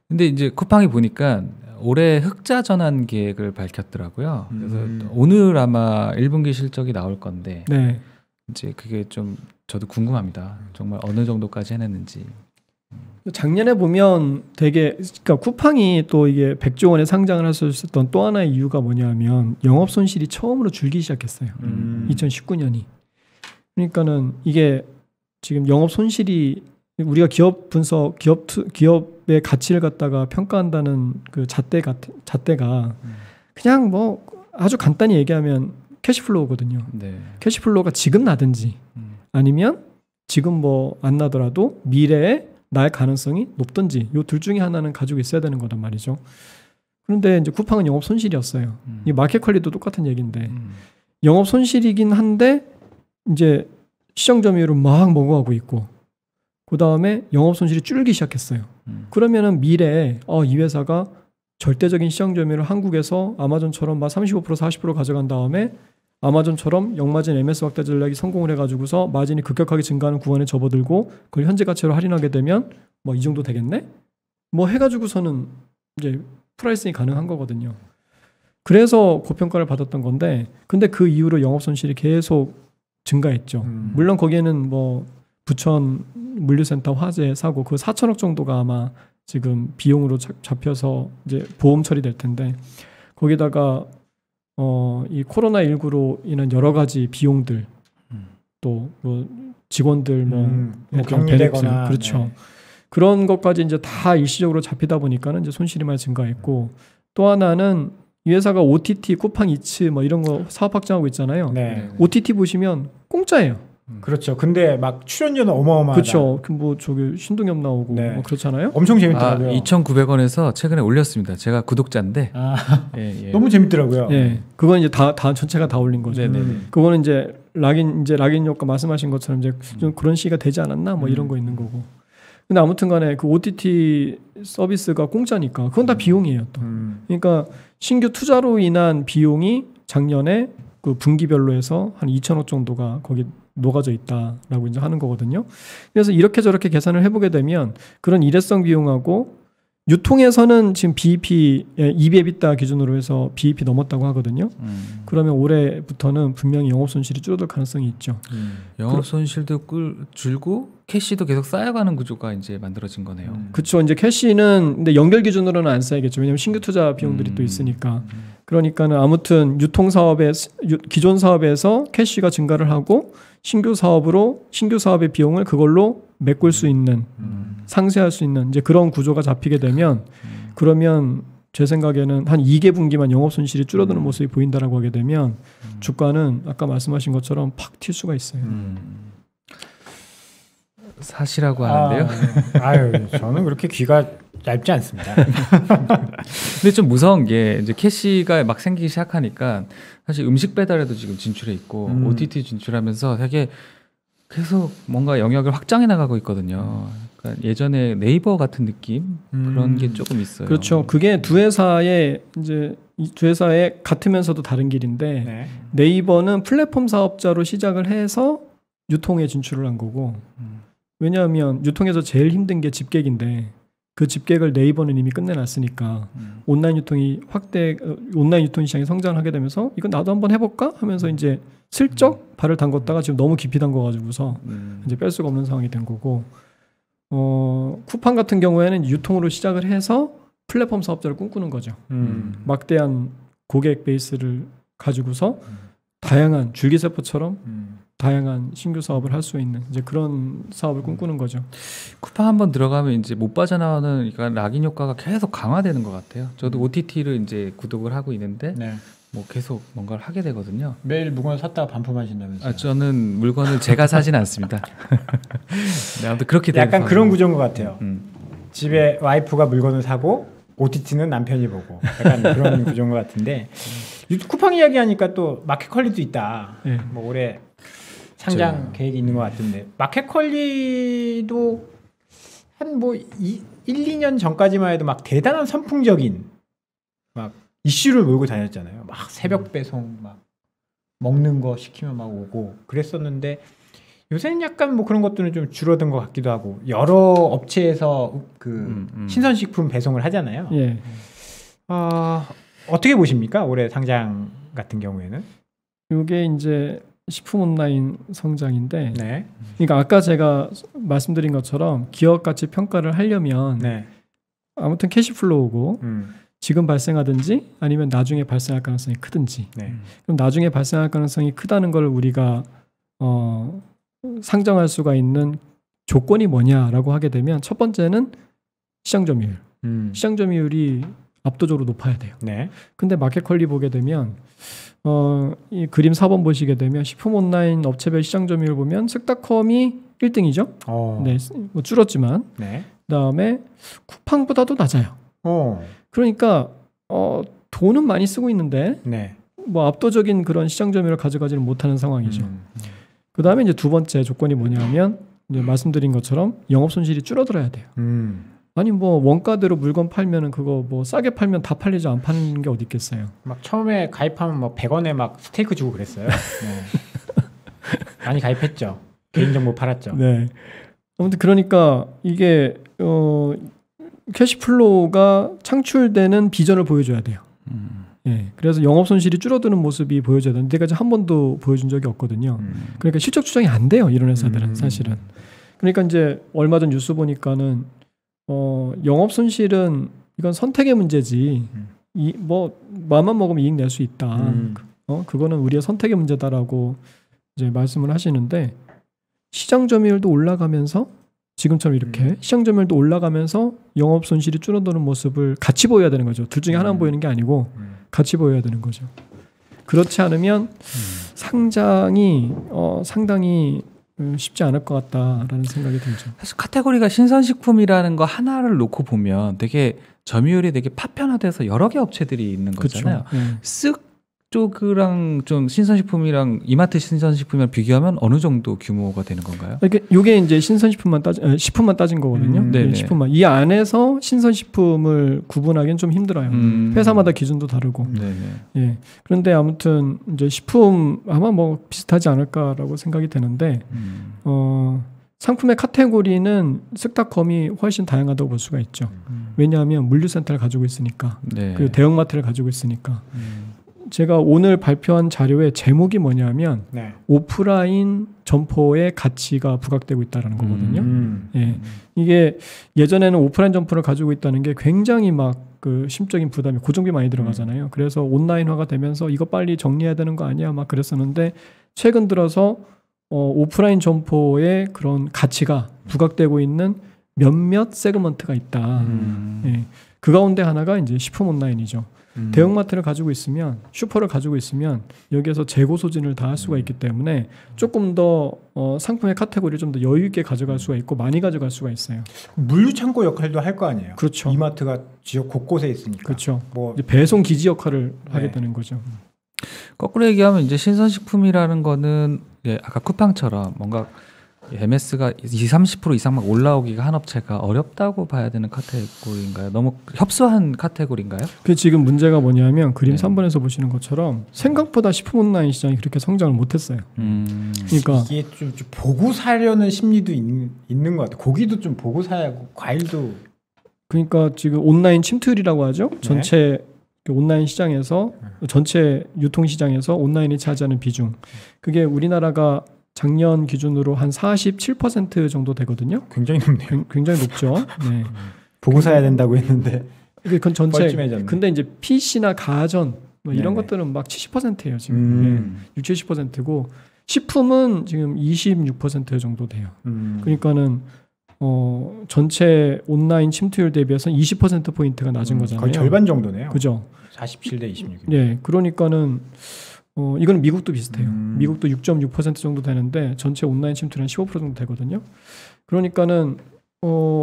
근데 이제 쿠팡이 보니까 올해 흑자 전환 계획을 밝혔더라고요. 그래서 오늘 아마 1분기 실적이 나올 건데 네. 이제 그게 좀 저도 궁금합니다. 정말 어느 정도까지 해냈는지. 작년에 보면 되게 그러니까 쿠팡이 또 이게 100조 원에 상장을 할 수 있었던 또 하나의 이유가 뭐냐면 영업 손실이 처음으로 줄기 시작했어요. 2019년이. 그러니까는 이게 지금 영업 손실이 우리가 기업 분석, 기업의 가치를 갖다가 평가한다는 그 잣대가 그냥 뭐 아주 간단히 얘기하면 캐시플로우거든요. 네. 캐시플로우가 지금 나든지 아니면 지금 뭐 안 나더라도 미래에 날 가능성이 높든지 요 둘 중에 하나는 가지고 있어야 되는 거란 말이죠. 그런데 이제 쿠팡은 영업 손실이었어요. 이 마켓 퀄리도 똑같은 얘기인데 영업 손실이긴 한데 이제 시장 점유율을 막 먹어가고 있고 그 다음에 영업 손실이 줄기 시작했어요. 그러면은 미래에 이 회사가 절대적인 시장 점유율을 한국에서 아마존처럼 막 35% 40% 가져간 다음에 아마존처럼 역마진 MS 확대 전략이 성공을 해가지고서 마진이 급격하게 증가하는 구간에 접어들고 그걸 현재 가치로 할인하게 되면 뭐 이 정도 되겠네? 뭐 해가지고서는 이제 프라이싱이 가능한 거거든요. 그래서 고평가를 받았던 건데 근데 그 이후로 영업 손실이 계속 증가했죠. 물론 거기에는 뭐 부천 물류센터 화재 사고 그 4천억 정도가 아마 지금 비용으로 잡혀서 이제 보험 처리될 텐데 거기다가 이 코로나19로 인한 여러 가지 비용들 또 뭐 직원들 뭐 격리되거나 그렇죠. 네. 그런 것까지 이제 다 일시적으로 잡히다 보니까는 이제 손실이 많이 증가했고 또 하나는 이 회사가 OTT, 쿠팡 이츠 뭐 이런 거 사업 확장하고 있잖아요. 네. OTT 보시면 공짜예요. 그렇죠. 근데 막 출연료는 어마어마하다. 그렇죠. 뭐 저기 신동엽 나오고 네. 뭐 그렇잖아요. 엄청 재밌더라고요. 2,900원에서 최근에 올렸습니다. 제가 구독자인데 예. 너무 재밌더라고요. 예, 그건 이제 다 전체가 다 올린 거죠. 그거는 이제 락인 효과 말씀하신 것처럼 이제 좀 그런 시기가 되지 않았나 뭐 이런 거 있는 거고. 근데 아무튼간에 그 OTT 서비스가 공짜니까 그건 다 비용이에요 또. 그러니까 신규 투자로 인한 비용이 작년에 그 분기별로 해서 한 2천억 정도가 거기 녹아져 있다라고 이제 하는 거거든요. 그래서 이렇게 저렇게 계산을 해보게 되면 그런 일회성 비용하고 유통에서는 지금 BEP, EBITA 기준으로 해서 BEP 넘었다고 하거든요. 그러면 올해부터는 분명히 영업 손실이 줄어들 가능성이 있죠. 영업 손실도 줄고 캐시도 계속 쌓여가는 구조가 이제 만들어진 거네요. 그렇죠. 이제 캐시는 근데 연결 기준으로는 안 쌓이겠죠. 왜냐하면 신규 투자 비용들이 또 있으니까. 그러니까는 아무튼 유통 사업의 기존 사업에서 캐시가 증가를 하고 신규 사업의 비용을 그걸로 메꿀 수 있는 상쇄할 수 있는 이제 그런 구조가 잡히게 되면 그러면 제 생각에는 한 2개 분기만 영업 손실이 줄어드는 모습이 보인다라고 하게 되면 주가는 아까 말씀하신 것처럼 팍 튈 수가 있어요. 사시라고 하는데요. 아유, 저는 그렇게 귀가 얇지 않습니다. 근데 좀 무서운 게 이제 캐시가 막 생기기 시작하니까 사실 음식 배달에도 지금 진출해 있고 OTT 진출하면서 되게 계속 뭔가 영역을 확장해 나가고 있거든요. 그러니까 예전에 네이버 같은 느낌 그런 게 조금 있어요. 그렇죠. 그게 두 회사의 이제 이 두 회사의 같으면서도 다른 길인데 네. 네이버는 플랫폼 사업자로 시작을 해서 유통에 진출을 한 거고 왜냐하면 유통에서 제일 힘든 게 집객인데 그 집객을 네이버는 이미 끝내놨으니까 온라인 유통 시장이 성장하게 되면서 이건 나도 한번 해볼까 하면서 이제 슬쩍 발을 담궜다가 지금 너무 깊이 담궈가지고서 이제 뺄 수가 없는 상황이 된 거고 쿠팡 같은 경우에는 유통으로 시작을 해서 플랫폼 사업자를 꿈꾸는 거죠. 막대한 고객 베이스를 가지고서 다양한 줄기세포처럼 다양한 신규 사업을 할 수 있는 이제 그런 사업을 꿈꾸는 거죠. 쿠팡 한번 들어가면 이제 못 빠져나오는 그러니까 락인 효과가 계속 강화되는 것 같아요. 저도 OTT를 이제 구독을 하고 있는데 네. 뭐 계속 뭔가를 하게 되거든요. 매일 물건을 샀다가 반품하신다면서요? 저는 물건을 제가 사진 않습니다. 네, 아무튼 그렇게 약간 그런 구조인 것 같아요. 집에 와이프가 물건을 사고 OTT는 남편이 보고 약간 그런 구조인 것 같은데 쿠팡 이야기하니까 또 마켓컬리도 있다. 네. 뭐 올해 상장 계획이 있는 것 같은데 마켓컬리도 한 뭐 1, 2년 전까지만 해도 막 대단한 선풍적인 막 이슈를 몰고 다녔잖아요. 막 새벽 배송 막 먹는 거 시키면 막 오고 그랬었는데 요새는 약간 뭐 그런 것들은 좀 줄어든 것 같기도 하고 여러 업체에서 그 신선식품 배송을 하잖아요. 예. 어떻게 보십니까? 올해 상장 같은 경우에는? 이게 이제 식품 온라인 성장인데, 네. 그러니까 아까 제가 말씀드린 것처럼 기업 가치 평가를 하려면 네. 아무튼 캐시플로우고 지금 발생하든지 아니면 나중에 발생할 가능성이 크든지. 네. 그럼 나중에 발생할 가능성이 크다는 걸 우리가 상정할 수가 있는 조건이 뭐냐라고 하게 되면 첫 번째는 시장 점유율. 시장 점유율이 압도적으로 높아야 돼요. 네. 근데 마켓 퀄리 보게 되면 이 그림 4번 보시게 되면 식품 온라인 업체별 시장 점유율 보면 쓱닷컴이 1등이죠. 네, 뭐 줄었지만. 네. 그다음에 쿠팡보다도 낮아요. 그러니까 돈은 많이 쓰고 있는데 네. 뭐 압도적인 그런 시장 점유율을 가져가지는 못하는 상황이죠. 그다음에 이제 두 번째 조건이 뭐냐면 이제 말씀드린 것처럼 영업 손실이 줄어들어야 돼요. 아니 뭐 원가대로 물건 팔면은 그거 뭐 싸게 팔면 다 팔리지 안 파는 게 어디 있겠어요. 막 처음에 가입하면 막 100원에 막 스테이크 주고 그랬어요. 네. 많이 가입했죠. 개인정보 팔았죠. 네. 아무튼 그러니까 이게 캐시플로우가 창출되는 비전을 보여줘야 돼요. 예, 그래서 영업 손실이 줄어드는 모습이 보여져야 되는데 내가 한 번도 보여준 적이 없거든요. 그러니까 실적 추정이 안 돼요, 이런 회사들은 사실은. 그러니까 이제 얼마 전 뉴스 보니까는 영업 손실은 이건 선택의 문제지. 뭐 마음만 먹으면 이익 낼 수 있다. 그거는 우리의 선택의 문제다라고 이제 말씀을 하시는데 시장 점유율도 올라가면서 지금처럼 이렇게 시장 점유율도 올라가면서 영업 손실이 줄어드는 모습을 같이 보여야 되는 거죠. 둘 중에 하나만 보이는 게 아니고 같이 보여야 되는 거죠. 그렇지 않으면 상장이 상당히 쉽지 않을 것 같다라는 생각이 들죠. 사실 카테고리가 신선식품이라는 거 하나를 놓고 보면 되게 점유율이 되게 파편화돼서 여러 개 업체들이 있는 거잖아요. 쓱 쪽이랑 좀 신선식품이랑 이마트 신선식품이랑 비교하면 어느 정도 규모가 되는 건가요? 이게 이제 신선식품만 식품만 따진 거거든요. 네, 식품만 이 안에서 신선식품을 구분하기는 좀 힘들어요. 회사마다 기준도 다르고. 예. 그런데 아무튼 이제 식품 아마 뭐 비슷하지 않을까라고 생각이 되는데 상품의 카테고리는 쓱닷컴이 훨씬 다양하다고 볼 수가 있죠. 왜냐하면 물류센터를 가지고 있으니까, 그리고 대형마트를 가지고 있으니까. 제가 오늘 발표한 자료의 제목이 뭐냐면 오프라인 점포의 가치가 부각되고 있다는 거거든요. 예. 이게 예전에는 오프라인 점포를 가지고 있다는 게 굉장히 막 그 심적인 부담이 고정비 많이 들어가잖아요. 그래서 온라인화가 되면서 이거 빨리 정리해야 되는 거 아니야 막 그랬었는데 최근 들어서 오프라인 점포의 그런 가치가 부각되고 있는 몇몇 세그먼트가 있다. 예. 그 가운데 하나가 이제 식품 온라인이죠. 대형마트를 가지고 있으면 슈퍼를 가지고 있으면 여기에서 재고 소진을 다 할 수가 있기 때문에 조금 더 상품의 카테고리를 좀 더 여유 있게 가져갈 수가 있고 많이 가져갈 수가 있어요. 물류창고 역할도 할 거 아니에요. 그렇죠. 이마트가 지역 곳곳에 있으니까. 그렇죠. 뭐 배송 기지 역할을 하게 되는 거죠. 거꾸로 얘기하면 이제 신선식품이라는 거는 아까 쿠팡처럼 뭔가 MS가 20-30% 이상 막 올라오기가 한 업체가 어렵다고 봐야 되는 카테고리인가요? 너무 협소한 카테고리인가요? 그 지금 문제가 뭐냐면 그림 3번에서 보시는 것처럼 생각보다 식품 온라인 시장이 그렇게 성장을 못했어요. 그러니까 이게 좀 보고 사려는 심리도 있는 것 같아요. 고기도 좀 보고 사야 하고 과일도. 그러니까 지금 온라인 침투율이라고 하죠. 전체 온라인 시장에서 전체 유통 시장에서 온라인이 차지하는 비중. 그게 우리나라가 작년 기준으로 한 47% 정도 되거든요. 굉장히 높네요. 굉장히 높죠. 네. 보고 사야 된다고 했는데. 그건 전체. 뻘쭘해졌네. 근데 이제 PC나 가전 뭐 이런 것들은 막 70%예요 지금. 60-70%고 식품은 지금 26% 정도 돼요. 그러니까는 전체 온라인 침투율 대비해서 20% 포인트가 낮은 거잖아요. 거의 절반 정도네요. 그죠. 47대 26. 네, 그러니까는. 이거는 미국도 비슷해요. 미국도 6.6% 정도 되는데 전체 온라인 침투는 15% 정도 되거든요. 그러니까는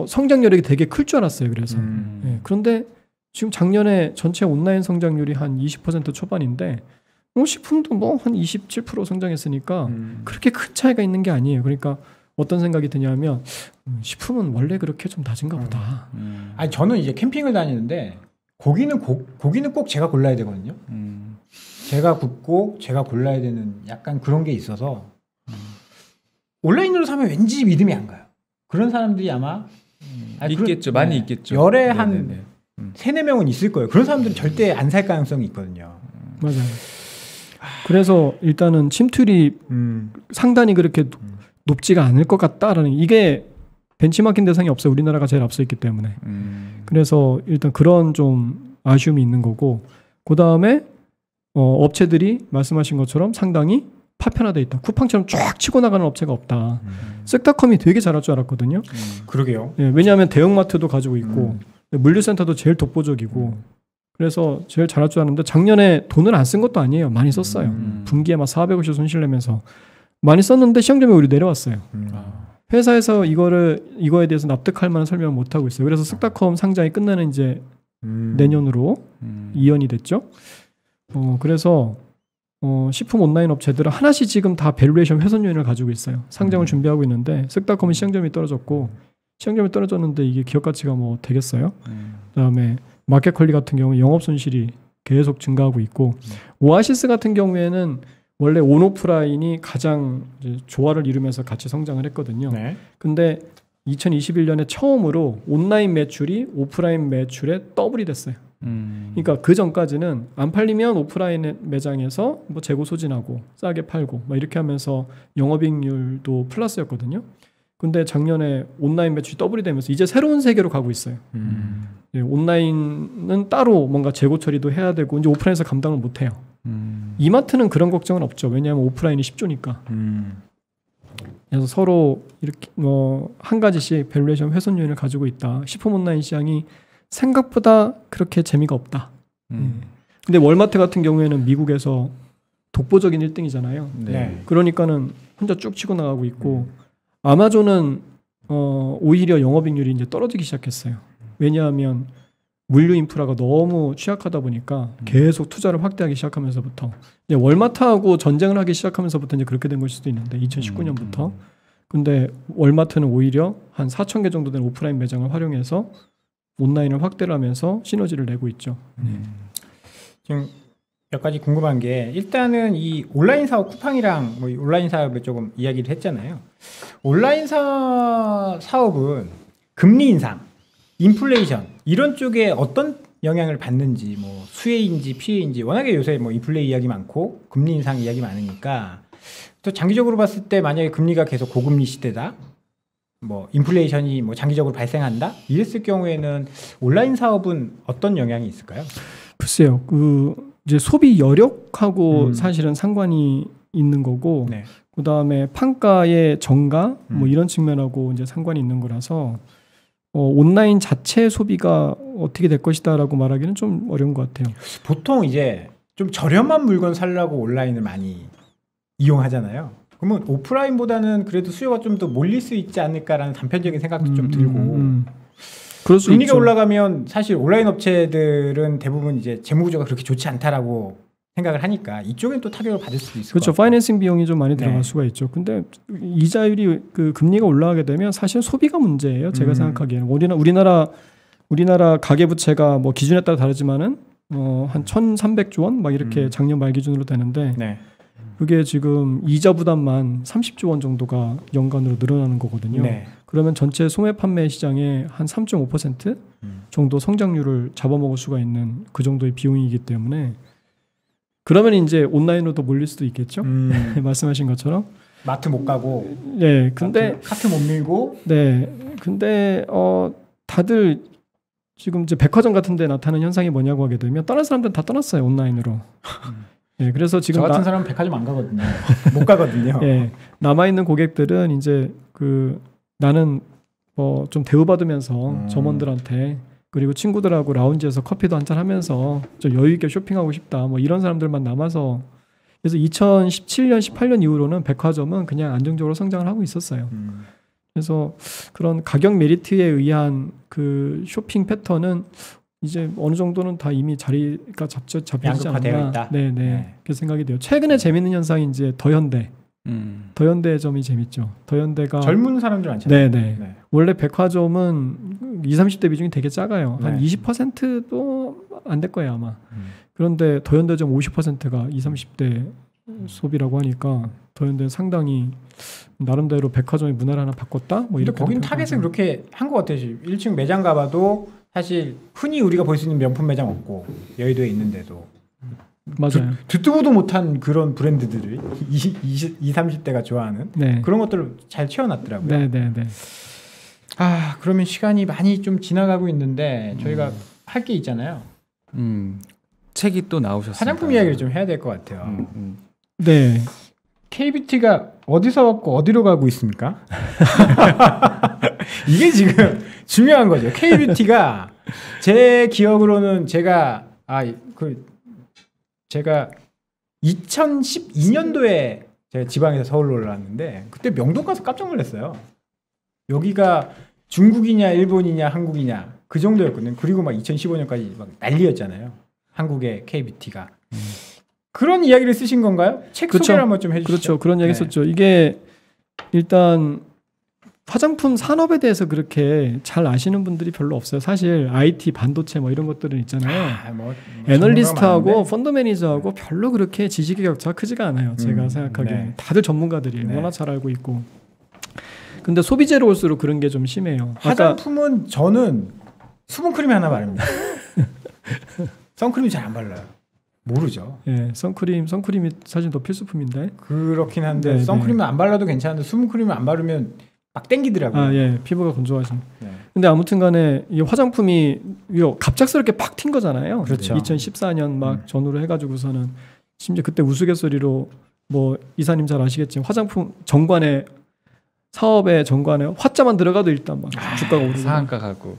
성장률이 되게 클 줄 알았어요. 그래서 네. 그런데 지금 작년에 전체 온라인 성장률이 한 20% 초반인데 식품도 뭐 한 27% 성장했으니까 그렇게 큰 차이가 있는 게 아니에요. 그러니까 어떤 생각이 드냐면 식품은 원래 그렇게 좀 낮은가 보다. 아니 저는 이제 캠핑을 다니는데 고기는 꼭 제가 골라야 되거든요. 제가 굽고 제가 골라야 되는 약간 그런 게 있어서 온라인으로 사면 왠지 믿음이 안 가요. 그런 사람들이 아마 있겠죠. 많이 있겠죠. 열에 한 3-4명은 있을 거예요. 그런 사람들은 절대 안 살 가능성이 있거든요. 맞아요. 그래서 일단은 침투율이 상단이 그렇게 높지가 않을 것 같다라는 이게 벤치마킹 대상이 없어요. 우리나라가 제일 앞서 있기 때문에. 그래서 일단 그런 좀 아쉬움이 있는 거고 그 다음에 업체들이 말씀하신 것처럼 상당히 파편화돼 있다. 쿠팡처럼 쫙 치고 나가는 업체가 없다. 쓱닷컴이 되게 잘할 줄 알았거든요. 그러게요. 예, 왜냐하면 대형마트도 가지고 있고 물류센터도 제일 독보적이고 그래서 제일 잘할 줄 알았는데 작년에 돈을 안 쓴 것도 아니에요. 많이 썼어요. 분기에 막 400억씩 손실 내면서 많이 썼는데 시장점에 오히려 내려왔어요. 회사에서 이거에 대해서 납득할 만한 설명을 못 하고 있어요. 그래서 쓱닷컴 상장이 끝나는 이제 내년으로 이연이 됐죠. 그래서 식품 온라인 업체들은 하나씩 지금 다 밸류에이션 훼손 요인을 가지고 있어요. 상장을 준비하고 있는데 쓱닷컴은 시장점이 떨어졌고 시장점이 떨어졌는데 이게 기업 가치가 뭐 되겠어요? 그다음에 마켓컬리 같은 경우 영업 손실이 계속 증가하고 있고 오아시스 같은 경우에는 원래 온오프라인이 가장 이제 조화를 이루면서 같이 성장을 했거든요. 네. 근데 2021년에 처음으로 온라인 매출이 오프라인 매출에 더블이 됐어요. 그러니까 그 전까지는 안 팔리면 오프라인 매장에서 뭐 재고 소진하고 싸게 팔고 막 이렇게 하면서 영업이익률도 플러스였거든요. 근데 작년에 온라인 매출이 더블이 되면서 이제 새로운 세계로 가고 있어요. 예, 온라인은 따로 뭔가 재고 처리도 해야 되고 이제 오프라인에서 감당을 못 해요. 이마트는 그런 걱정은 없죠. 왜냐하면 오프라인이 10조니까. 그래서 서로 이렇게 한 가지씩 밸류에이션 훼손 요인을 가지고 있다. 식품 온라인 시장이 생각보다 그렇게 재미가 없다. 근데 월마트 같은 경우에는 미국에서 독보적인 1등이잖아요. 네. 그러니까는 혼자 쭉 치고 나가고 있고 아마존은 오히려 영업이익률이 이제 떨어지기 시작했어요. 왜냐하면 물류 인프라가 너무 취약하다 보니까 계속 투자를 확대하기 시작하면서부터 이제 월마트하고 전쟁을 하기 시작하면서부터 이제 그렇게 된 걸 수도 있는데 2019년부터 근데 월마트는 오히려 한 4,000개 정도 되는 오프라인 매장을 활용해서 온라인을 확대를 하면서 시너지를 내고 있죠. 지금 몇 가지 궁금한 게 일단은 이 온라인 사업 쿠팡이랑 뭐 온라인 사업을 조금 이야기를 했잖아요. 온라인 사업은 금리 인상, 인플레이션 이런 쪽에 어떤 영향을 받는지 뭐 수혜인지 피해인지 워낙에 요새 뭐 인플레 이야기 많고 금리 인상 이야기 많으니까 또 장기적으로 봤을 때 만약에 금리가 계속 고금리 시대다. 뭐 인플레이션이 뭐 장기적으로 발생한다 이랬을 경우에는 온라인 사업은 어떤 영향이 있을까요? 글쎄요, 이제 소비 여력하고 사실은 상관이 있는 거고, 네. 그 다음에 판가의 정가 뭐 이런 측면하고 이제 상관이 있는 거라서 온라인 자체 소비가 어떻게 될 것이다라고 말하기는 좀 어려운 것 같아요. 보통 이제 좀 저렴한 물건 살려고 온라인을 많이 이용하잖아요. 그러면 오프라인보다는 그래도 수요가 좀 더 몰릴 수 있지 않을까라는 단편적인 생각도 좀 들고 금리가 올라가면 사실 온라인 업체들은 대부분 이제 재무구조가 그렇게 좋지 않다라고 생각을 하니까 이쪽엔 또 타격을 받을 수도 있을 그렇죠. 것 같아요. 파이낸싱 비용이 좀 많이 들어갈 수가 있죠. 근데 이자율이 금리가 올라가게 되면 사실 소비가 문제예요. 제가 생각하기에는 우리나라 가계부채가 뭐 기준에 따라 다르지만은 한 1,300조 원 막 이렇게 작년 말 기준으로 되는데. 네. 그게 지금 이자 부담만 30조 원 정도가 연간으로 늘어나는 거거든요. 네. 그러면 전체 소매 판매 시장의 한 3.5% 정도 성장률을 잡아먹을 수가 있는 그 정도의 비용이기 때문에 그러면 이제 온라인으로도 몰릴 수도 있겠죠. 말씀하신 것처럼 마트 못 가고, 네, 근데 카트 못 밀고, 네, 근데 다들 지금 이제 백화점 같은데 나타나는 현상이 뭐냐고 하게 되면 다른 사람들은 다 떠났어요 온라인으로. 네, 그래서 지금 저 같은 사람은 백화점 안 가거든요. 못 가거든요. 네, 남아 있는 고객들은 이제 나는 좀 대우받으면서 점원들한테 그리고 친구들하고 라운지에서 커피도 한잔 하면서 좀 여유 있게 쇼핑하고 싶다. 뭐 이런 사람들만 남아서 그래서 2017년, 18년 이후로는 백화점은 그냥 안정적으로 성장을 하고 있었어요. 그래서 그런 가격 메리트에 의한 그 쇼핑 패턴은 이제 어느 정도는 다 이미 자리가 잡혀지지 않나. 네네. 그렇게 생각이 돼요. 최근에 재밌는 현상이 이제 더현대 점이 재밌죠. 더현대가 젊은 사람들 많잖아요. 네네. 네. 원래 백화점은 20, 30대 비중이 되게 작아요. 한 20%도 안 될 거예요 아마. 그런데 더현대점 50%가 20, 30대 소비라고 하니까 더현대는 상당히 나름대로 백화점의 문화를 하나 바꿨다. 뭐 이렇게. 거긴 타겟을 그렇게 한 것 같아요. 1층 매장 가봐도 사실 흔히 우리가 볼 수 있는 명품 매장 없고 여의도에 있는데도 맞아요. 듣도 보도 못한 그런 브랜드들을 20, 30대가 좋아하는 네. 그런 것들을 잘 채워놨더라고요. 네네네. 아 그러면 시간이 많이 좀 지나가고 있는데 저희가 할 게 있잖아요. 책이 또 나오셨어요. 화장품 이야기를 좀 해야 될 것 같아요. 네. K뷰티가 어디서 왔고 어디로 가고 있습니까? 이게 지금 중요한 거죠. K뷰티가 제 기억으로는 제가 2012년도에 제가 지방에서 서울로 올라왔는데 그때 명동 가서 깜짝 놀랐어요. 여기가 중국이냐 일본이냐 한국이냐 그 정도였거든요. 그리고 막 2015년까지 막 난리였잖아요. 한국의 K뷰티가. 그런 이야기를 쓰신 건가요? 책 그렇죠. 소개를 한번 좀 해주시죠. 그렇죠. 그런 이야기 썼죠. 이게 일단 화장품 산업에 대해서 그렇게 잘 아시는 분들이 별로 없어요. 사실 IT, 반도체 뭐 이런 것들은 있잖아요. 애널리스트하고 펀드 매니저하고 별로 그렇게 지식의 격차가 크지가 않아요. 제가 생각하기에. 네. 다들 전문가들이에요. 워낙 잘 알고 있고. 근데 소비재로 올수록 그런 게 좀 심해요. 화장품은 저는 수분크림 하나 바릅니다. 선크림 잘 안 발라요. 모르죠. 예, 선크림이 사실 더 필수품인데. 그렇긴 한데 네, 선크림은 안 발라도 괜찮은데 수분크림을 안 바르면 막 땡기더라고요. 아, 예, 피부가 건조하죠. 네. 근데 아무튼간에 이 화장품이 갑작스럽게 팍 튄 거잖아요. 그렇죠. 2014년 막 전후로 해가지고서는 심지어 그때 우스갯소리로 뭐 이사님 잘 아시겠지만 화장품 정관에 사업의 정관에 화자만 들어가도 일단 막 주가가 오르고 상한가 가고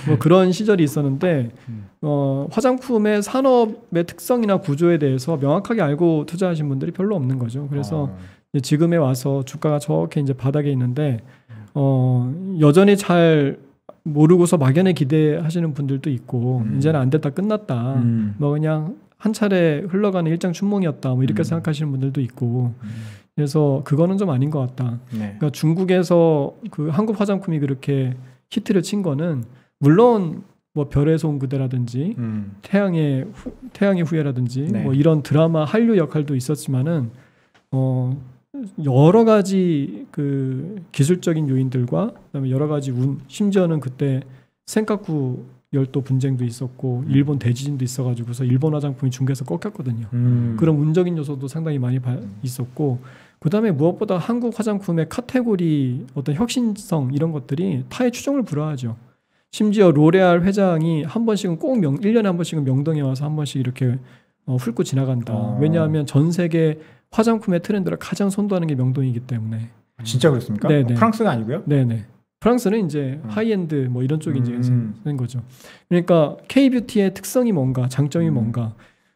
뭐 그런 시절이 있었는데 화장품의 산업의 특성이나 구조에 대해서 명확하게 알고 투자하신 분들이 별로 없는 거죠. 그래서 지금에 와서 주가가 저렇게 이제 바닥에 있는데 여전히 잘 모르고서 막연히 기대하시는 분들도 있고 이제는 안 됐다 끝났다 뭐 그냥 한 차례 흘러가는 일장 춘몽이었다 뭐 이렇게 생각하시는 분들도 있고 그래서 그거는 좀 아닌 것 같다. 네. 그러니까 중국에서 그 한국 화장품이 그렇게 히트를 친 거는 물론 뭐 별에서 온 그대라든지 태양의 후예라든지 네. 뭐 이런 드라마 한류 역할도 있었지만은 여러 가지 그 기술적인 요인들과 그다음에 여러 가지 심지어는 그때 센카쿠 열도 분쟁도 있었고 일본 대지진도 있어가지고서 일본 화장품이 중국에서 꺾였거든요. 그런 운적인 요소도 상당히 많이 있었고 그다음에 무엇보다 한국 화장품의 카테고리 어떤 혁신성 이런 것들이 타의 추종을 불허하죠. 심지어 로레알 회장이 한 번씩은 꼭 1년에 한 번씩은 명동에 와서 한 번씩 이렇게 훑고 지나간다. 왜냐하면 전 세계 화장품의 트렌드를 가장 선도하는 게 명동이기 때문에. 진짜 그렇습니까? 네네. 프랑스가 아니고요? 네네. 프랑스는 이제 하이엔드 뭐 이런 쪽이 이제 된 거죠. 그러니까 K뷰티의 특성이 뭔가, 장점이 뭔가.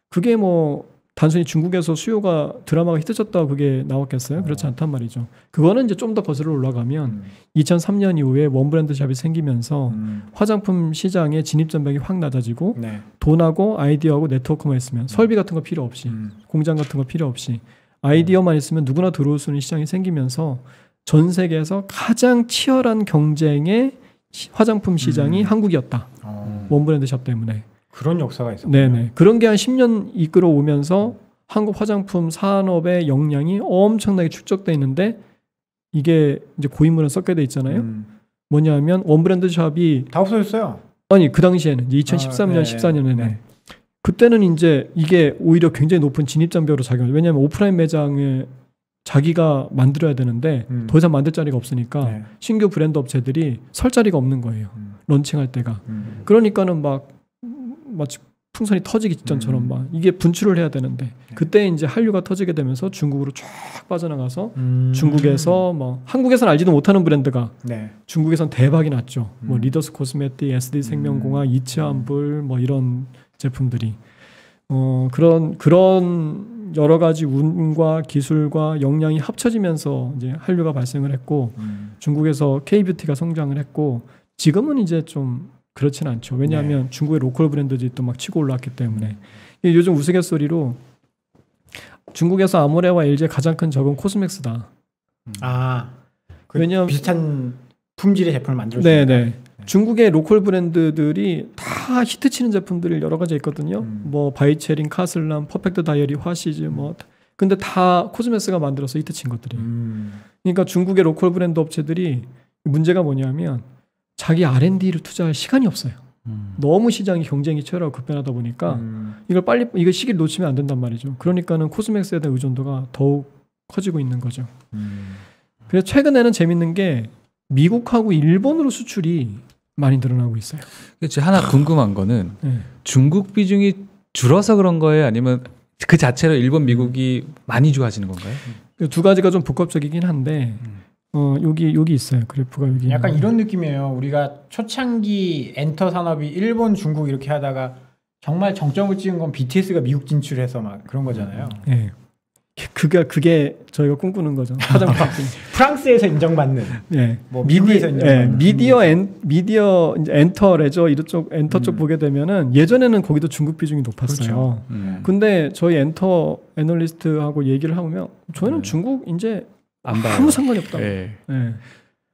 그게 뭐 단순히 중국에서 수요가 드라마가 히트쳤다고 그게 나왔겠어요? 그렇지 않단 말이죠. 그거는 이제 좀 더 거슬러 올라가면 2003년 이후에 원브랜드 샵이 생기면서 화장품 시장의 진입 전벽이 확 낮아지고 네. 돈하고 아이디어하고 네트워크만 있으면 설비 같은 거 필요 없이 공장 같은 거 필요 없이 아이디어만 있으면 누구나 들어올 수 있는 시장이 생기면서 전 세계에서 가장 치열한 경쟁의 화장품 시장이 한국이었다. 원브랜드 샵 때문에. 그런 역사가 있었군요. 네네. 그런 게 한 10년 이끌어 오면서 한국 화장품 산업의 역량이 엄청나게 축적돼 있는데 이게 이제 고인물은 썩게 돼 있잖아요. 뭐냐면 원브랜드 샵이 다 없어졌어요. 아니 그 당시에는 2013년, 14년에는 네. 그때는 이제 이게 오히려 굉장히 높은 진입장벽으로 작용해요. 왜냐하면 오프라인 매장에 자기가 만들어야 되는데 더 이상 만들 자리가 없으니까 네. 신규 브랜드 업체들이 설 자리가 없는 거예요. 런칭할 때가. 그러니까는 막 마치 풍선이 터지기 직전처럼 막 이게 분출을 해야 되는데 그때 이제 한류가 터지게 되면서 중국으로 쫙 빠져나가서 중국에서 뭐 한국에서는 알지도 못하는 브랜드가 네. 중국에선 대박이 났죠. 뭐 리더스 코스메틱, SD 생명공학, 이치안불 뭐 이런 제품들이 그런 여러 가지 운과 기술과 역량이 합쳐지면서 이제 한류가 발생을 했고 중국에서 K뷰티가 성장을 했고 지금은 이제 좀 그렇진 않죠. 왜냐하면 네. 중국의 로컬 브랜드들이 또 막 치고 올라왔기 때문에 요즘 우스갯소리로 중국에서 아모레와 LG의 가장 큰 적은 코스맥스다. 왜냐하면 비슷한 품질의 제품을 만들었죠. 네네. 중국의 로컬 브랜드들이 다 히트치는 제품들이 여러 가지 있거든요. 뭐 바이체린, 카슬람, 퍼펙트 다이어리, 화시즈 뭐 근데 다 코스맥스가 만들어서 히트친 것들이. 그러니까 중국의 로컬 브랜드 업체들이 문제가 뭐냐면 자기 R&D를 투자할 시간이 없어요. 너무 시장이 경쟁이 치열하고 급변하다 보니까 이거 시기를 놓치면 안 된단 말이죠. 그러니까는 코스맥스에 대한 의존도가 더욱 커지고 있는 거죠. 그래서 최근에는 재밌는 게 미국하고 일본으로 수출이 많이 늘어나고 있어요. 그렇지. 하나 궁금한 거는 중국 비중이 줄어서 그런 거예요? 아니면 그 자체로 일본, 미국이 많이 좋아지는 건가요? 두 가지가 좀 복합적이긴 한데 여기 있어요. 그래프가 여기. 약간 이런 느낌이에요. 우리가 초창기 엔터 산업이 일본, 중국 이렇게 하다가 정말 정점을 찍은 건 BTS가 미국 진출해서 막 그런 거잖아요. 네. 그게 저희가 꿈꾸는 거죠. 화장품. 프랑스에서 인정받는. 네. 뭐 미국에서 인정받는. 미디어 엔터 레저 이쪽 엔터 쪽 보게 되면은 예전에는 거기도 중국 비중이 높았어요. 그렇죠. 근데 저희 엔터 애널리스트하고 얘기를 하면 저희는 중국 이제 아무 상관이 없다. 네.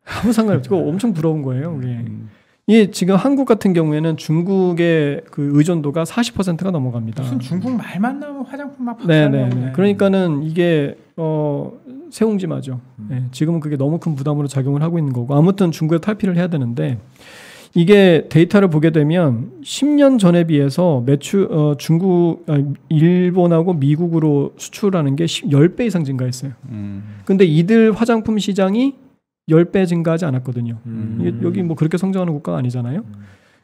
아무 상관이 없고 엄청 부러운 거예요. 그게. 이 지금 한국 같은 경우에는 중국의 그 의존도가 40%가 넘어갑니다. 무슨 중국 말만 나오면 화장품 막 네네. 그러니까는 이게 새옹지마죠. 네. 지금은 그게 너무 큰 부담으로 작용을 하고 있는 거고 아무튼 중국에 탈피를 해야 되는데 이게 데이터를 보게 되면 10년 전에 비해서 일본하고 미국으로 수출하는 게 10배 이상 증가했어요. 근데 이들 화장품 시장이 10배 증가하지 않았거든요. 이게 여기 뭐 그렇게 성장하는 국가가 아니잖아요.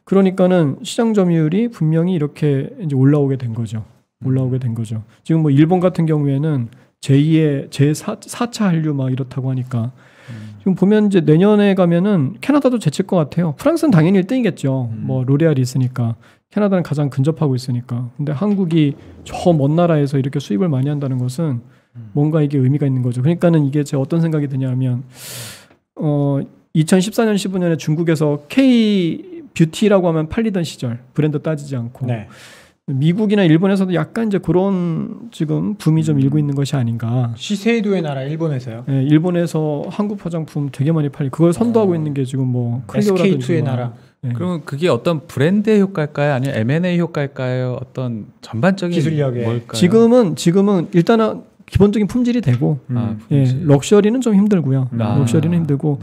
그러니까는 시장 점유율이 분명히 이렇게 이제 올라오게 된 거죠. 지금 뭐 일본 같은 경우에는 제4차 한류 막 이렇다고 하니까 지금 보면 이제 내년에 가면은 캐나다도 제칠 것 같아요. 프랑스는 당연히 1등이겠죠. 뭐 로레알이 있으니까. 캐나다는 가장 근접하고 있으니까. 근데 한국이 저 먼 나라에서 이렇게 수입을 많이 한다는 것은 뭔가 이게 의미가 있는 거죠. 그러니까는 이게 제가 어떤 생각이 드냐면 2014년 15년에 중국에서 K 뷰티라고 하면 팔리던 시절 브랜드 따지지 않고 네. 미국이나 일본에서도 약간 이제 그런 지금 붐이 좀 일고 있는 것이 아닌가. 시세이도의 나라 일본에서요? 네, 일본에서 한국 화장품 되게 많이 팔리. 그걸 선도하고 있는 게 지금 뭐 SK2의 나라. 네. 그러면 그게 어떤 브랜드의 효과일까요? 아니면 M&A 효과일까요? 어떤 전반적인 기술력의 뭘까요? 지금은 일단은 기본적인 품질이 되고 품질. 럭셔리는 좀 힘들고요. 럭셔리는 힘들고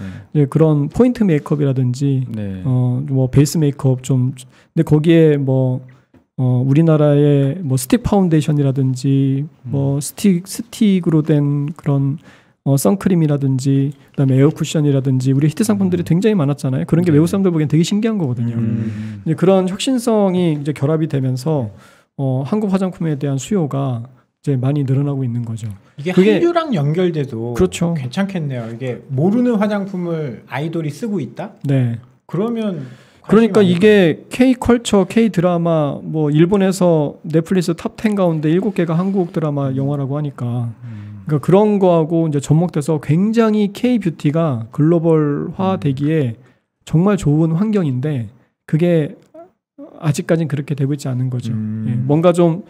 그런 포인트 메이크업이라든지 뭐 베이스 메이크업 좀 근데 거기에 뭐 우리나라의 뭐 스틱 파운데이션이라든지 뭐 스틱으로 된 그런 선크림이라든지 그다음에 에어 쿠션이라든지 우리 히트 상품들이 굉장히 많았잖아요. 그런 게 외국 사람들 보기엔 되게 신기한 거거든요. 이제 그런 혁신성이 이제 결합이 되면서 한국 화장품에 대한 수요가 이제 많이 늘어나고 있는 거죠. 이게 한류랑 연결돼도 그렇죠. 괜찮겠네요. 이게 모르는 화장품을 아이돌이 쓰고 있다? 네. 그러니까 이게 K-컬처, K-드라마 뭐 일본에서 넷플릭스 탑 10 가운데 7개가 한국 드라마 영화라고 하니까 그러니까 그런 거하고 이제 접목돼서 굉장히 K-뷰티가 글로벌화 되기에 정말 좋은 환경인데 그게 아직까지는 그렇게 되고 있지 않은 거죠. 뭔가 좀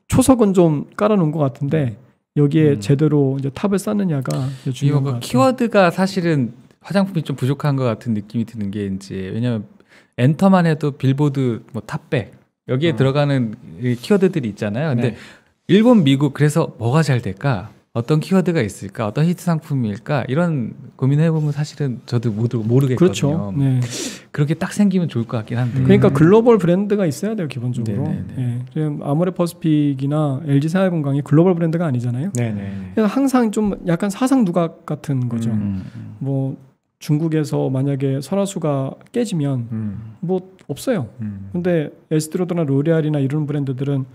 초석은 좀 깔아놓은 것 같은데 여기에 제대로 이제 탑을 쌓느냐가 중요한 것 같아요. 키워드가 사실은 화장품이 좀 부족한 것 같은 느낌이 드는 게 이제 왜냐하면 엔터만 해도 빌보드 뭐 탑백 여기에 들어가는 키워드들이 있잖아요. 근데 일본, 미국 그래서 뭐가 잘 될까? 어떤 키워드가 있을까? 어떤 히트 상품일까? 이런 고민해보면 사실은 저도 모르겠거든요. 그렇죠. 네. 그렇게 딱 생기면 좋을 것 같긴 한데. 그러니까 글로벌 브랜드가 있어야 돼요, 기본적으로. 네. 지금 아모레퍼시픽이나 LG생활건강이 글로벌 브랜드가 아니잖아요. 그래서 항상 좀 약간 사상 누각 같은 거죠. 뭐 중국에서 만약에 설화수가 깨지면 뭐 없어요. 근데 에스트로드나 로레알이나 이런 브랜드들은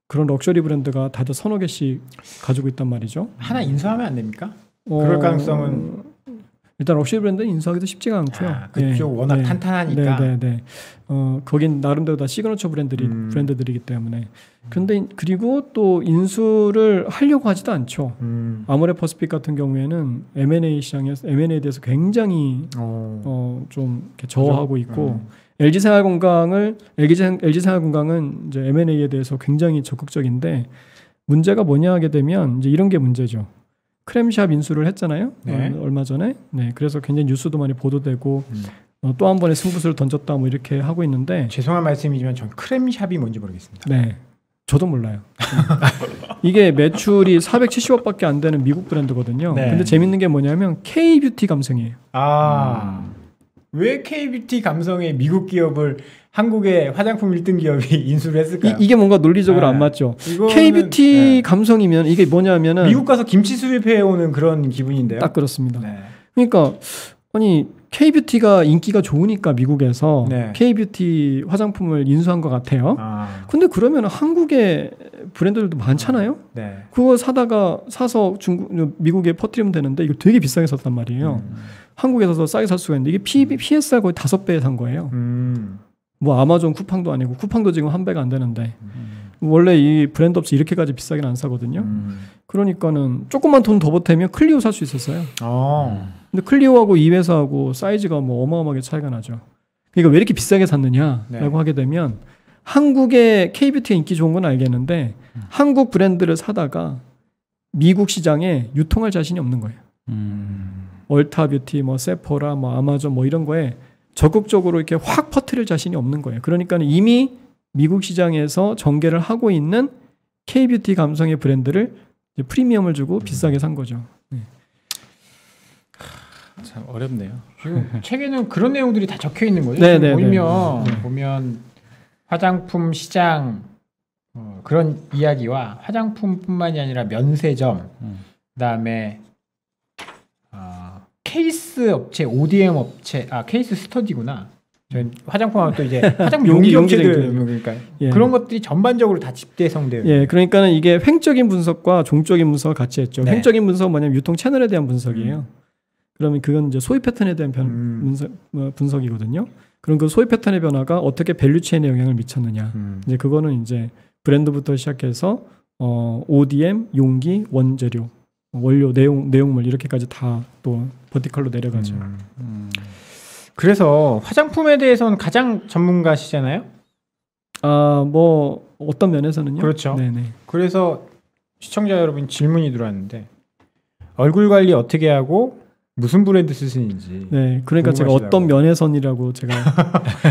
그런 럭셔리 브랜드가 다들 서너 개씩 가지고 있단 말이죠. 하나 인수하면 안 됩니까? 그럴 가능성은 일단 럭셔리 브랜드는 인수하기도 쉽지가 않고요. 그쪽 워낙 탄탄하니까. 거긴 나름대로 다 시그너처 브랜드들이기 때문에. 근데 그리고 또 인수를 하려고 하지도 않죠. 아모레퍼시픽 같은 경우에는 M&A 시장에서 M&A에 대해서 굉장히 좀 이렇게 저하고 있고. LG생활건강은 이제 M&A에 대해서 굉장히 적극적인데 문제가 뭐냐 하게 되면 이제 이런 게 문제죠. 크렘샵 인수를 했잖아요. 얼마 전에. 그래서 굉장히 뉴스도 많이 보도되고 또 한 번의 승부수를 던졌다 뭐 이렇게 하고 있는데 죄송한 말씀이지만 전 크렘샵이 뭔지 모르겠습니다. 네. 저도 몰라요. 이게 매출이 470억밖에 안 되는 미국 브랜드거든요. 근데 재밌는 게 뭐냐면 K-뷰티 감성이에요. 왜 K뷰티 감성의 미국 기업을 한국의 화장품 1등 기업이 인수를 했을까요? 이게 뭔가 논리적으로 안 맞죠. K뷰티 감성이면 이게 뭐냐면은 미국 가서 김치 수입해오는 그런 기분인데요. 딱 그렇습니다. 그러니까 아니 K뷰티가 인기가 좋으니까 미국에서 K뷰티 화장품을 인수한 것 같아요. 근데 그러면 한국의 브랜드들도 많잖아요. 그거 사서 미국에 퍼뜨리면 되는데 이거 되게 비싸게 샀단 말이에요. 한국에서도 싸게 살 수가 있는데 이게 PSR 거의 5배 산 거예요. 뭐 아마존 쿠팡도 아니고 쿠팡도 지금 1배가 안 되는데 원래 이 브랜드 업체 이렇게까지 비싸게는 안 사거든요. 그러니까는 조금만 돈 더 보태면 클리오 살 수 있었어요. 근데 클리오하고 이 회사하고 사이즈가 뭐 어마어마하게 차이가 나죠. 그러니까 왜 이렇게 비싸게 샀느냐라고 하게 되면 한국의 K뷰티가 인기 좋은 건 알겠는데 한국 브랜드를 사다가 미국 시장에 유통할 자신이 없는 거예요. 얼타뷰티, 뭐 세포라, 뭐 아마존 뭐 이런 거에 적극적으로 이렇게 확 퍼뜨릴 자신이 없는 거예요. 그러니까 이미 미국 시장에서 전개를 하고 있는 K뷰티 감성의 브랜드를 이제 프리미엄을 주고 비싸게 산 거죠. 참 어렵네요. 책에는 그런 내용들이 다 적혀 있는 거죠. 보면 화장품 시장 그런 이야기와 화장품뿐만이 아니라 면세점, 그다음에 케이스 업체, ODM 업체, 케이스 스터디구나. 화장품 하면 또 이제 화장품 용기 업체들 그러니까 그런 것들이 전반적으로 다 집대성돼요. 그러니까는 이게 횡적인 분석과 종적인 분석을 같이 했죠. 횡적인 분석은 뭐냐면 유통 채널에 대한 분석이에요. 그러면 그건 이제 소비 패턴에 대한 분석이거든요. 그럼 그 소비 패턴의 변화가 어떻게 밸류체인에 영향을 미쳤느냐. 이제 그거는 이제 브랜드부터 시작해서 ODM, 용기, 원재료, 원료, 내용물 이렇게까지 다 또 버티컬로 내려가죠. 그래서 화장품에 대해서는 가장 전문가시잖아요. 뭐 어떤 면에서는요. 그렇죠. 네네. 그래서 시청자 여러분 질문이 들어왔는데 얼굴 관리 어떻게 하고 무슨 브랜드 쓰시는지. 네, 그러니까 제가 어떤 면에선이라고 제가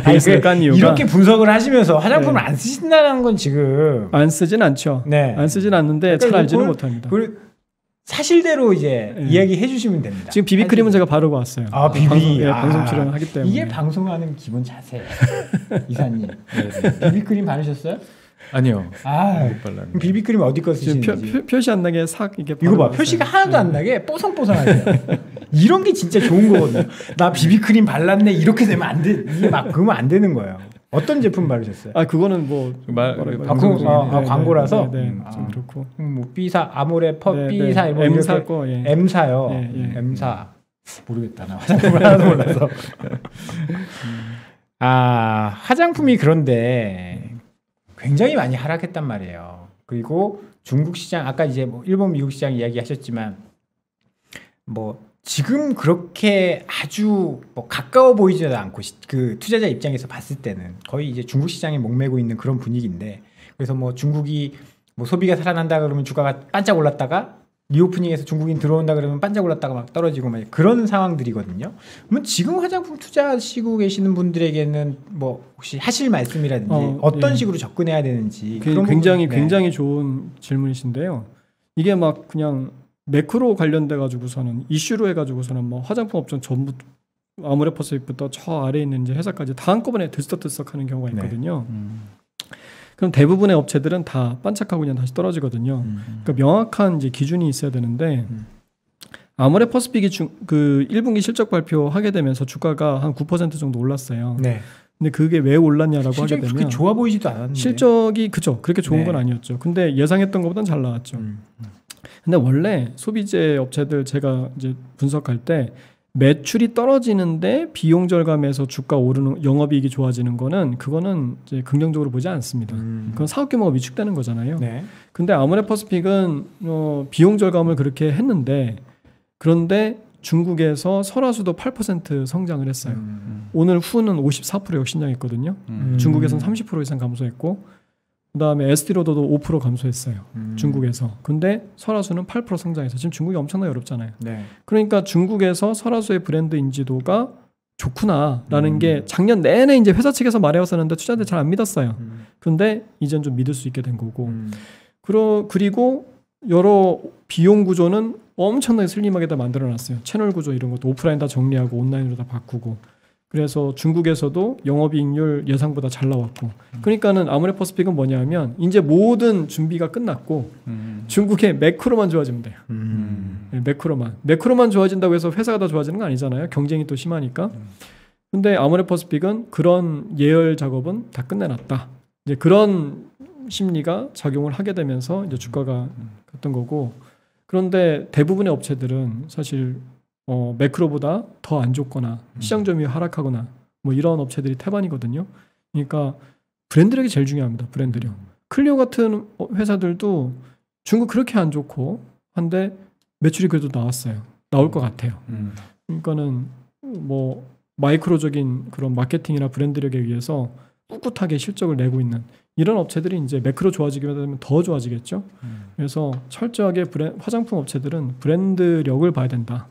베이스를 깐 이유가 이렇게 분석을 하시면서 화장품을 안 쓰신다는 건 지금 안 쓰진 않죠. 안 쓰진 않는데 잘 알지는 못합니다. 사실대로 이제 이야기해 주시면 됩니다. 지금 비비크림은 제가 바르고 왔어요. 방송 출연을 하기 때문에. 이게 방송하는 기본 자세예요. 이사님. 비비크림 바르셨어요? 아니요. 못 발랐네. 비비크림 어디 거 쓰시는지. 표시 안 나게 싹 이게 이거 봐. 표시가 하나도 안 나게 뽀송뽀송하세요. 이런 게 진짜 좋은 거거든요. 나 비비크림 발랐네 이렇게 되면 안 돼. 이게 그러면 안 되는 거예요. 어떤 제품 바르셨어요? 그거는 뭐 광고라서 좀 그렇고. 뭐 B사 아모레 B사 뭐 M사 거 M사요. M사 모르겠다. 나 화장품을 하나도 몰라서. 화장품이 그런데 굉장히 많이 하락했단 말이에요. 그리고 중국 시장 아까 이제 뭐 일본 미국 시장 이야기하셨지만 뭐 지금 그렇게 아주 뭐 가까워 보이지도 않고 그 투자자 입장에서 봤을 때는 거의 이제 중국 시장에 목매고 있는 그런 분위기인데 그래서 뭐 중국이 뭐 소비가 살아난다 그러면 주가가 반짝 올랐다가 리오프닝에서 중국인 들어온다 그러면 반짝 올랐다가 막 떨어지고 막 그런 상황들이거든요. 그러면 지금 화장품 투자하시고 계시는 분들에게는 뭐 혹시 하실 말씀이라든지 어떤 식으로 접근해야 되는지 굉장히 좋은 질문이신데요. 이게 막 그냥 매크로 관련돼 가지고서는 이슈로 해가지고서는 뭐 화장품 업종 전부 아모레퍼스부터 저 아래에 있는 이제 회사까지 다 한꺼번에 들썩들썩하는 경우가 있거든요. 그럼 대부분의 업체들은 다 반짝하고 그냥 다시 떨어지거든요. 그러니까 명확한 이제 기준이 있어야 되는데 아모레퍼스픽이 그 1분기 실적 발표하게 되면서 주가가 한 9% 정도 올랐어요. 근데 그게 왜 올랐냐라고 하게 되면 그렇게 좋아 보이지도 않았는데 실적이 그렇게 좋은 건 아니었죠. 근데 예상했던 것보다는 잘 나왔죠. 근데 원래 소비재 업체들 제가 이제 분석할 때 매출이 떨어지는데 비용 절감에서 주가 오르는 영업이익이 좋아지는 거는 그거는 이제 긍정적으로 보지 않습니다. 그건 사업 규모가 위축되는 거잖아요. 근데 아모레퍼스픽은 비용 절감을 그렇게 했는데 그런데 중국에서 설화수도 8% 성장을 했어요. 오늘 후는 54% 역신장했거든요. 중국에서는 30% 이상 감소했고 그다음에 에스티로더도 5% 감소했어요. 중국에서. 근데 설화수는 8% 성장해서 지금 중국이 엄청나게 어렵잖아요. 그러니까 중국에서 설화수의 브랜드 인지도가 좋구나라는 게 작년 내내 이제 회사 측에서 말해왔었는데 투자자들 잘 안 믿었어요. 근데 이젠 좀 믿을 수 있게 된 거고. 그리고 여러 비용 구조는 엄청나게 슬림하게 다 만들어놨어요. 채널 구조 이런 것도 오프라인 다 정리하고 온라인으로 다 바꾸고. 그래서 중국에서도 영업이익률 예상보다 잘 나왔고, 그러니까는 아모레퍼시픽은 뭐냐면 이제 모든 준비가 끝났고 중국의 매크로만 좋아지면 돼요. 네, 매크로만 좋아진다고 해서 회사가 다 좋아지는 건 아니잖아요. 경쟁이 또 심하니까. 근데 아모레퍼시픽은 그런 예열 작업은 다 끝내놨다. 이제 그런 심리가 작용을 하게 되면서 이제 주가가 갔던 거고, 그런데 대부분의 업체들은 사실 매크로보다 더 안 좋거나 시장 점유율이 하락하거나 뭐 이런 업체들이 태반이거든요. 그러니까 브랜드력이 제일 중요합니다. 브랜드력. 클리오 같은 회사들도 중국 그렇게 안 좋고 한데 매출이 그래도 나왔어요. 나올 것 같아요. 그러니까는 뭐 마이크로적인 그런 마케팅이나 브랜드력에 의해서 꿋꿋하게 실적을 내고 있는 이런 업체들이 이제 매크로 좋아지게 되면 더 좋아지겠죠. 그래서 철저하게 화장품 업체들은 브랜드력을 봐야 된다.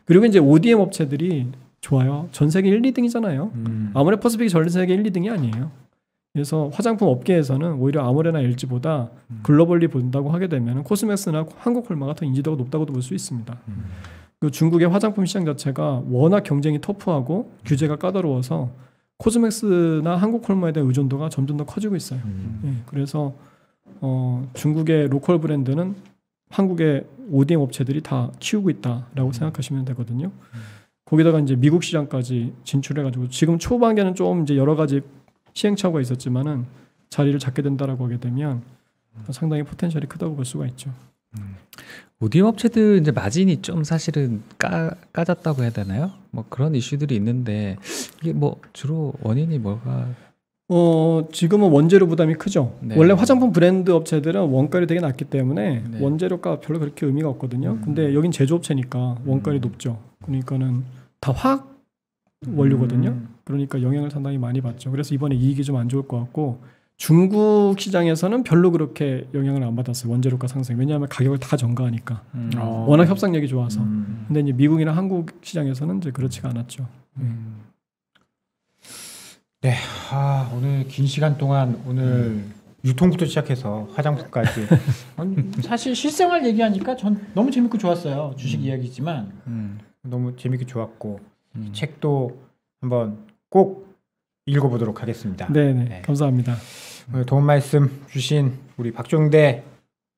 그리고 이제 ODM 업체들이 좋아요. 전 세계 1, 2등이잖아요. 아모레퍼시픽이 전 세계 1, 2등이 아니에요. 그래서 화장품 업계에서는 오히려 아모레나 LG보다 글로벌리 본다고 하게 되면 코스맥스나 한국콜마가 더 인지도가 높다고도 볼 수 있습니다. 그 중국의 화장품 시장 자체가 워낙 경쟁이 터프하고 규제가 까다로워서 코스맥스나 한국콜마에 대한 의존도가 점점 더 커지고 있어요. 예, 그래서 중국의 로컬 브랜드는 한국의 ODM 업체들이 다 키우고 있다라고 생각하시면 되거든요. 거기다가 이제 미국 시장까지 진출해가지고 지금 초반에는 좀 이제 여러 가지 시행착오가 있었지만은 자리를 잡게 된다라고 하게 되면 상당히 포텐셜이 크다고 볼 수가 있죠. ODM 업체들 이제 마진이 좀 사실은 까졌다고 해야 되나요? 뭐 그런 이슈들이 있는데 이게 뭐 주로 원인이 뭐가? 지금은 원재료 부담이 크죠. 네. 원래 화장품 브랜드 업체들은 원가율이 되게 낮기 때문에 네. 원재료가 별로 그렇게 의미가 없거든요. 근데 여긴 제조업체니까 원가율이 높죠. 그러니까는 다 화학 원료거든요. 그러니까 영향을 상당히 많이 받죠. 그래서 이번에 이익이 좀 안 좋을 것 같고, 중국 시장에서는 별로 그렇게 영향을 안 받았어요. 원재료가 상승. 왜냐하면 가격을 다 전가하니까. 워낙 협상력이 좋아서. 근데 이제 미국이나 한국 시장에서는 이제 그렇지가 않았죠. 네, 오늘 긴 시간 동안 오늘 유통부터 시작해서 화장품까지 사실 실생활 얘기하니까 전 너무 재밌고 좋았어요. 주식 이야기지만 너무 재밌게 좋았고 책도 한번 꼭 읽어보도록 하겠습니다. 네, 감사합니다. 오늘 도움 말씀 주신 우리 박종대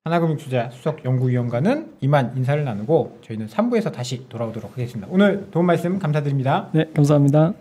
하나금융투자 수석연구위원과는 이만 인사를 나누고 저희는 3부에서 다시 돌아오도록 하겠습니다. 오늘 도움 말씀 감사드립니다. 네, 감사합니다.